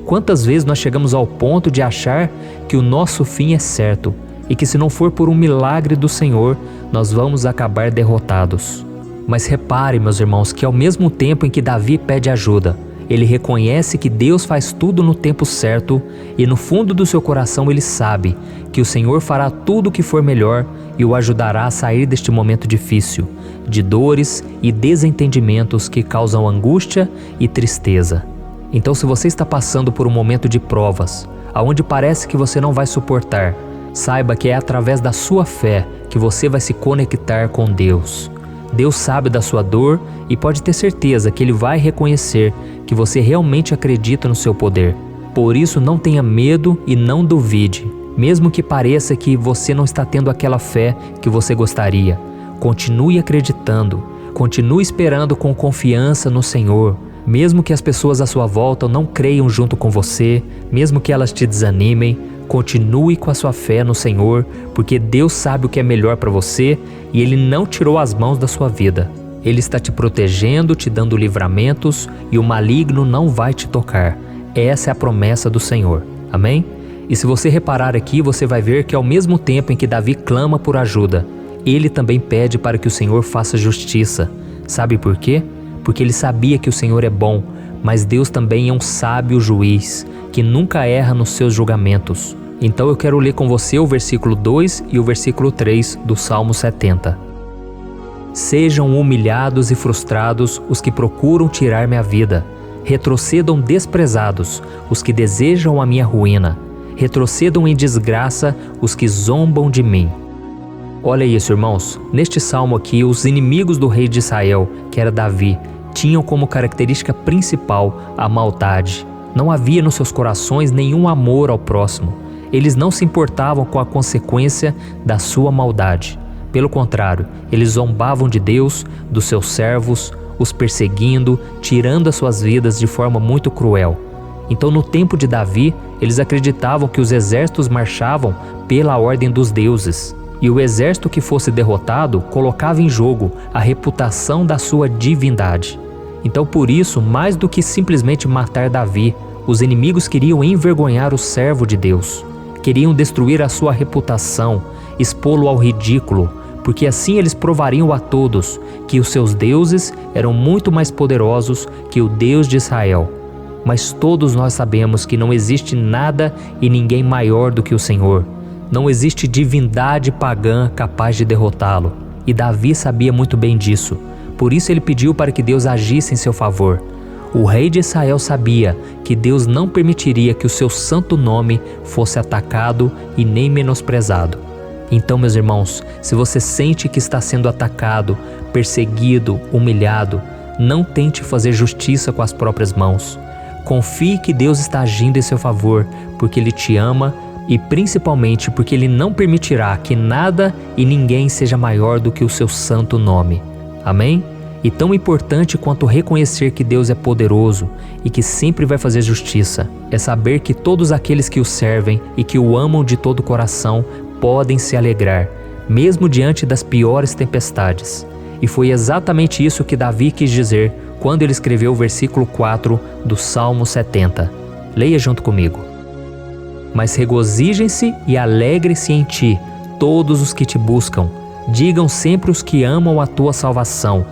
[SPEAKER 1] Quantas vezes nós chegamos ao ponto de achar que o nosso fim é certo e que se não for por um milagre do Senhor, nós vamos acabar derrotados? Mas repare, meus irmãos, que ao mesmo tempo em que Davi pede ajuda, ele reconhece que Deus faz tudo no tempo certo e no fundo do seu coração ele sabe que o Senhor fará tudo o que for melhor e o ajudará a sair deste momento difícil, de dores e desentendimentos que causam angústia e tristeza. Então, se você está passando por um momento de provas, aonde parece que você não vai suportar, saiba que é através da sua fé que você vai se conectar com Deus. Deus sabe da sua dor e pode ter certeza que Ele vai reconhecer que você realmente acredita no seu poder. Por isso, não tenha medo e não duvide. Mesmo que pareça que você não está tendo aquela fé que você gostaria, continue acreditando, continue esperando com confiança no Senhor. Mesmo que as pessoas à sua volta não creiam junto com você, mesmo que elas te desanimem, continue com a sua fé no Senhor, porque Deus sabe o que é melhor para você e Ele não tirou as mãos da sua vida. Ele está te protegendo, te dando livramentos e o maligno não vai te tocar. Essa é a promessa do Senhor. Amém? E se você reparar aqui, você vai ver que ao mesmo tempo em que Davi clama por ajuda, ele também pede para que o Senhor faça justiça. Sabe por quê? Porque ele sabia que o Senhor é bom, mas Deus também é um sábio juiz, que nunca erra nos seus julgamentos. Então eu quero ler com você o versículo 2 e o versículo 3 do Salmo 70. Sejam humilhados e frustrados os que procuram tirar minha vida. Retrocedam desprezados os que desejam a minha ruína. Retrocedam em desgraça os que zombam de mim. Olha isso, irmãos. Neste salmo aqui, os inimigos do rei de Israel, que era Davi, tinham como característica principal a maldade. Não havia nos seus corações nenhum amor ao próximo. Eles não se importavam com a consequência da sua maldade. Pelo contrário, eles zombavam de Deus, dos seus servos, os perseguindo, tirando as suas vidas de forma muito cruel. Então, no tempo de Davi, eles acreditavam que os exércitos marchavam pela ordem dos deuses. E o exército que fosse derrotado colocava em jogo a reputação da sua divindade. Então, por isso, mais do que simplesmente matar Davi, os inimigos queriam envergonhar o servo de Deus. Queriam destruir a sua reputação, expô-lo ao ridículo, porque assim eles provariam a todos que os seus deuses eram muito mais poderosos que o Deus de Israel. Mas todos nós sabemos que não existe nada e ninguém maior do que o Senhor. Não existe divindade pagã capaz de derrotá-lo. E Davi sabia muito bem disso. Por isso ele pediu para que Deus agisse em seu favor. O rei de Israel sabia que Deus não permitiria que o seu santo nome fosse atacado e nem menosprezado. Então, meus irmãos, se você sente que está sendo atacado, perseguido, humilhado, não tente fazer justiça com as próprias mãos. Confie que Deus está agindo em seu favor, porque Ele te ama e principalmente porque Ele não permitirá que nada e ninguém seja maior do que o seu santo nome. Amém? E tão importante quanto reconhecer que Deus é poderoso e que sempre vai fazer justiça, é saber que todos aqueles que o servem e que o amam de todo o coração podem se alegrar, mesmo diante das piores tempestades. E foi exatamente isso que Davi quis dizer quando ele escreveu o versículo 4 do Salmo 70. Leia junto comigo. Mas regozijem-se e alegrem-se em ti, todos os que te buscam. Digam sempre os que amam a tua salvação,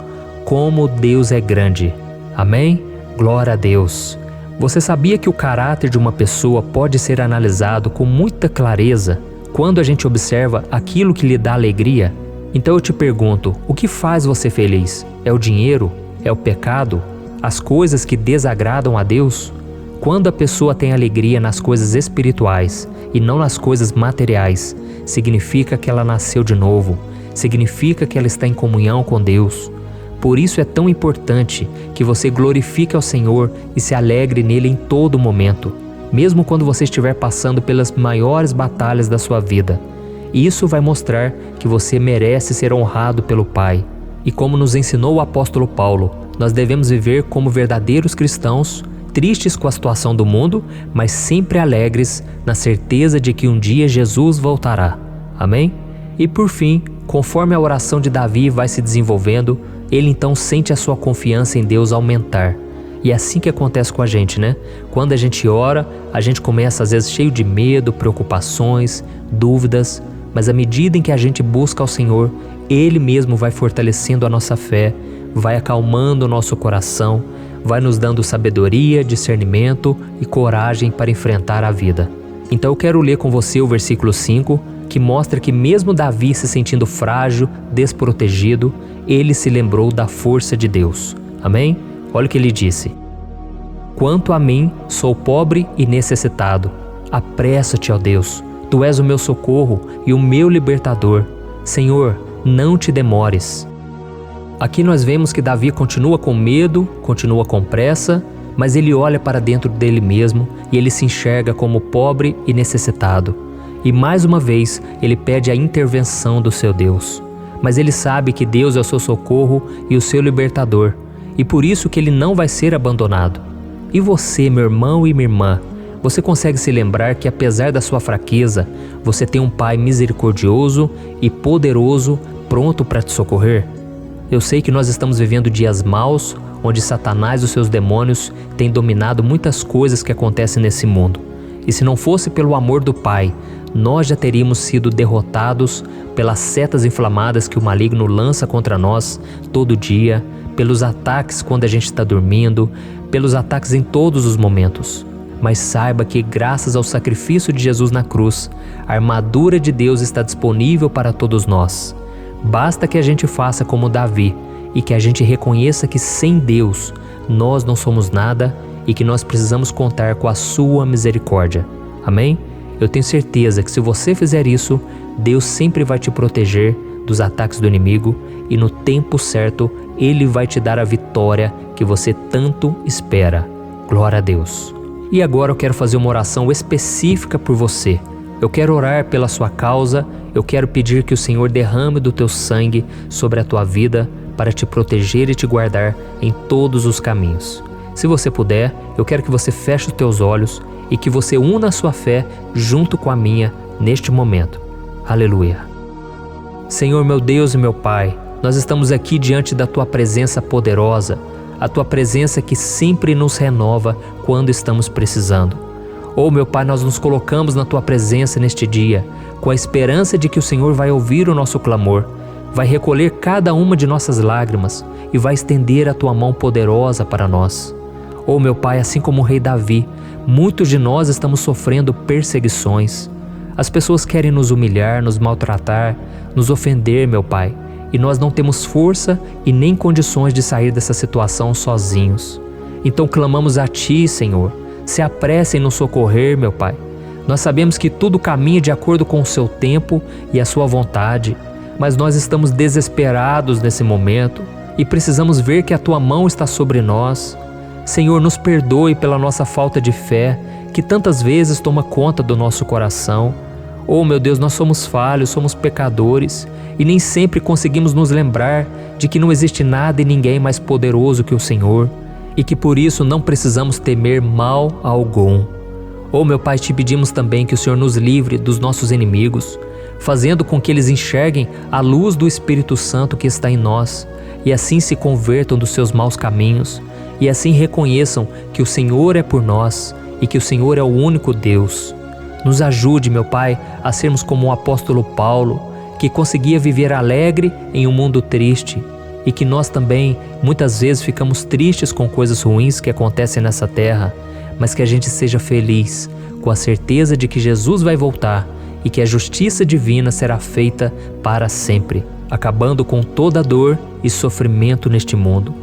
[SPEAKER 1] como Deus é grande. Amém? Glória a Deus. Você sabia que o caráter de uma pessoa pode ser analisado com muita clareza quando a gente observa aquilo que lhe dá alegria? Então eu te pergunto, o que faz você feliz? É o dinheiro? É o pecado? As coisas que desagradam a Deus? Quando a pessoa tem alegria nas coisas espirituais e não nas coisas materiais, significa que ela nasceu de novo, significa que ela está em comunhão com Deus. Por isso é tão importante que você glorifique ao Senhor e se alegre nele em todo momento, mesmo quando você estiver passando pelas maiores batalhas da sua vida. Isso vai mostrar que você merece ser honrado pelo Pai. E como nos ensinou o apóstolo Paulo, nós devemos viver como verdadeiros cristãos, tristes com a situação do mundo, mas sempre alegres na certeza de que um dia Jesus voltará. Amém? E por fim, conforme a oração de Davi vai se desenvolvendo, ele então sente a sua confiança em Deus aumentar. E é assim que acontece com a gente, né? Quando a gente ora, a gente começa às vezes cheio de medo, preocupações, dúvidas, mas à medida em que a gente busca ao Senhor, Ele mesmo vai fortalecendo a nossa fé, vai acalmando o nosso coração, vai nos dando sabedoria, discernimento e coragem para enfrentar a vida. Então eu quero ler com você o versículo 5, que mostra que mesmo Davi se sentindo frágil, desprotegido, ele se lembrou da força de Deus. Amém? Olha o que ele disse. Quanto a mim, sou pobre e necessitado. Apressa-te, ó Deus. Tu és o meu socorro e o meu libertador. Senhor, não te demores. Aqui nós vemos que Davi continua com medo, continua com pressa, mas ele olha para dentro dele mesmo e ele se enxerga como pobre e necessitado. E mais uma vez, ele pede a intervenção do seu Deus. Mas ele sabe que Deus é o seu socorro e o seu libertador, e por isso que ele não vai ser abandonado. E você, meu irmão e minha irmã, você consegue se lembrar que apesar da sua fraqueza, você tem um Pai misericordioso e poderoso pronto para te socorrer? Eu sei que nós estamos vivendo dias maus, onde Satanás e os seus demônios têm dominado muitas coisas que acontecem nesse mundo. E se não fosse pelo amor do Pai, nós já teríamos sido derrotados pelas setas inflamadas que o maligno lança contra nós todo dia, pelos ataques quando a gente está dormindo, pelos ataques em todos os momentos. Mas saiba que graças ao sacrifício de Jesus na cruz, a armadura de Deus está disponível para todos nós. Basta que a gente faça como Davi e que a gente reconheça que sem Deus nós não somos nada e que nós precisamos contar com a sua misericórdia. Amém? Eu tenho certeza que se você fizer isso, Deus sempre vai te proteger dos ataques do inimigo e no tempo certo Ele vai te dar a vitória que você tanto espera. Glória a Deus. E agora eu quero fazer uma oração específica por você. Eu quero orar pela sua causa, eu quero pedir que o Senhor derrame do teu sangue sobre a tua vida para te proteger e te guardar em todos os caminhos. Se você puder, eu quero que você feche os teus olhos e que você una a sua fé junto com a minha neste momento. Aleluia. Senhor meu Deus e meu Pai, nós estamos aqui diante da Tua presença poderosa, a Tua presença que sempre nos renova quando estamos precisando. Oh meu Pai, nós nos colocamos na Tua presença neste dia, com a esperança de que o Senhor vai ouvir o nosso clamor, vai recolher cada uma de nossas lágrimas e vai estender a Tua mão poderosa para nós. Oh meu Pai, assim como o rei Davi, muitos de nós estamos sofrendo perseguições. As pessoas querem nos humilhar, nos maltratar, nos ofender, meu Pai, e nós não temos força e nem condições de sair dessa situação sozinhos. Então clamamos a Ti, Senhor, se apresse em nos socorrer, meu Pai. Nós sabemos que tudo caminha de acordo com o Seu tempo e a Sua vontade, mas nós estamos desesperados nesse momento e precisamos ver que a Tua mão está sobre nós. Senhor, nos perdoe pela nossa falta de fé, que tantas vezes toma conta do nosso coração. Oh meu Deus, nós somos falhos, somos pecadores e nem sempre conseguimos nos lembrar de que não existe nada e ninguém mais poderoso que o Senhor e que por isso não precisamos temer mal algum. Oh meu Pai, te pedimos também que o Senhor nos livre dos nossos inimigos, fazendo com que eles enxerguem a luz do Espírito Santo que está em nós e assim se convertam dos seus maus caminhos e assim reconheçam que o Senhor é por nós e que o Senhor é o único Deus. Nos ajude, meu Pai, a sermos como o apóstolo Paulo, que conseguia viver alegre em um mundo triste, e que nós também, muitas vezes, ficamos tristes com coisas ruins que acontecem nessa terra, mas que a gente seja feliz, com a certeza de que Jesus vai voltar e que a justiça divina será feita para sempre, acabando com toda dor e sofrimento neste mundo.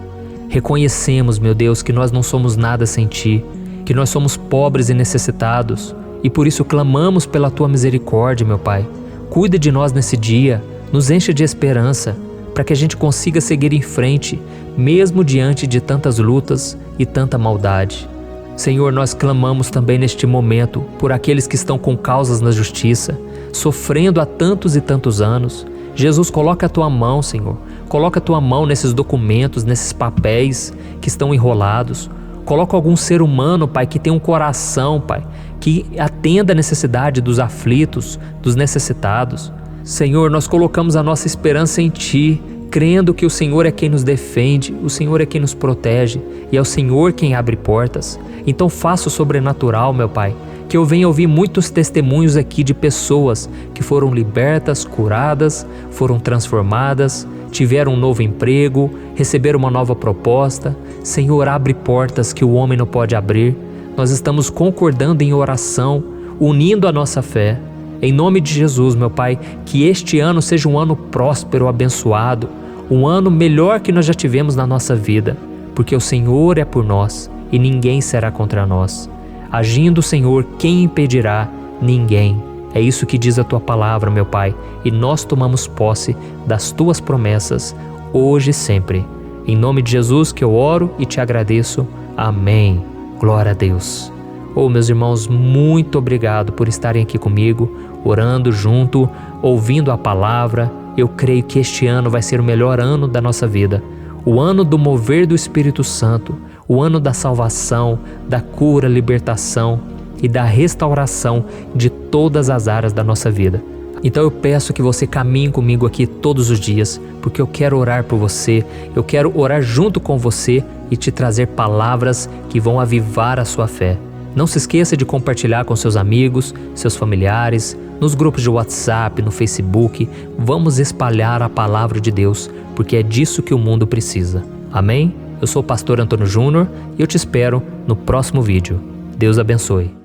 [SPEAKER 1] Reconhecemos, meu Deus, que nós não somos nada sem Ti, que nós somos pobres e necessitados, e por isso clamamos pela Tua misericórdia, meu Pai. Cuida de nós nesse dia, nos enche de esperança, para que a gente consiga seguir em frente, mesmo diante de tantas lutas e tanta maldade. Senhor, nós clamamos também neste momento por aqueles que estão com causas na justiça, sofrendo há tantos e tantos anos. Jesus, coloca a Tua mão, Senhor. Coloca a Tua mão nesses documentos, nesses papéis que estão enrolados. Coloca algum ser humano, Pai, que tem um coração, Pai, que atenda a necessidade dos aflitos, dos necessitados. Senhor, nós colocamos a nossa esperança em Ti, crendo que o Senhor é quem nos defende, o Senhor é quem nos protege e é o Senhor quem abre portas. Então faça o sobrenatural, meu Pai, que eu venha ouvir muitos testemunhos aqui de pessoas que foram libertas, curadas, foram transformadas, tiveram um novo emprego, receberam uma nova proposta. Senhor, abre portas que o homem não pode abrir. Nós estamos concordando em oração, unindo a nossa fé. Em nome de Jesus, meu Pai, que este ano seja um ano próspero, abençoado, um ano melhor que nós já tivemos na nossa vida, porque o Senhor é por nós e ninguém será contra nós. Agindo o Senhor, quem impedirá? Ninguém. É isso que diz a Tua palavra, meu Pai, e nós tomamos posse das Tuas promessas, hoje e sempre. Em nome de Jesus que eu oro e te agradeço. Amém. Glória a Deus. Meus irmãos, muito obrigado por estarem aqui comigo, orando junto, ouvindo a palavra. Eu creio que este ano vai ser o melhor ano da nossa vida. O ano do mover do Espírito Santo, o ano da salvação, da cura, libertação e da restauração de todas as áreas da nossa vida. Então eu peço que você caminhe comigo aqui todos os dias, porque eu quero orar por você, eu quero orar junto com você e te trazer palavras que vão avivar a sua fé. Não se esqueça de compartilhar com seus amigos, seus familiares, nos grupos de WhatsApp, no Facebook. Vamos espalhar a palavra de Deus, porque é disso que o mundo precisa. Amém? Eu sou o pastor Antônio Júnior e eu te espero no próximo vídeo. Deus abençoe.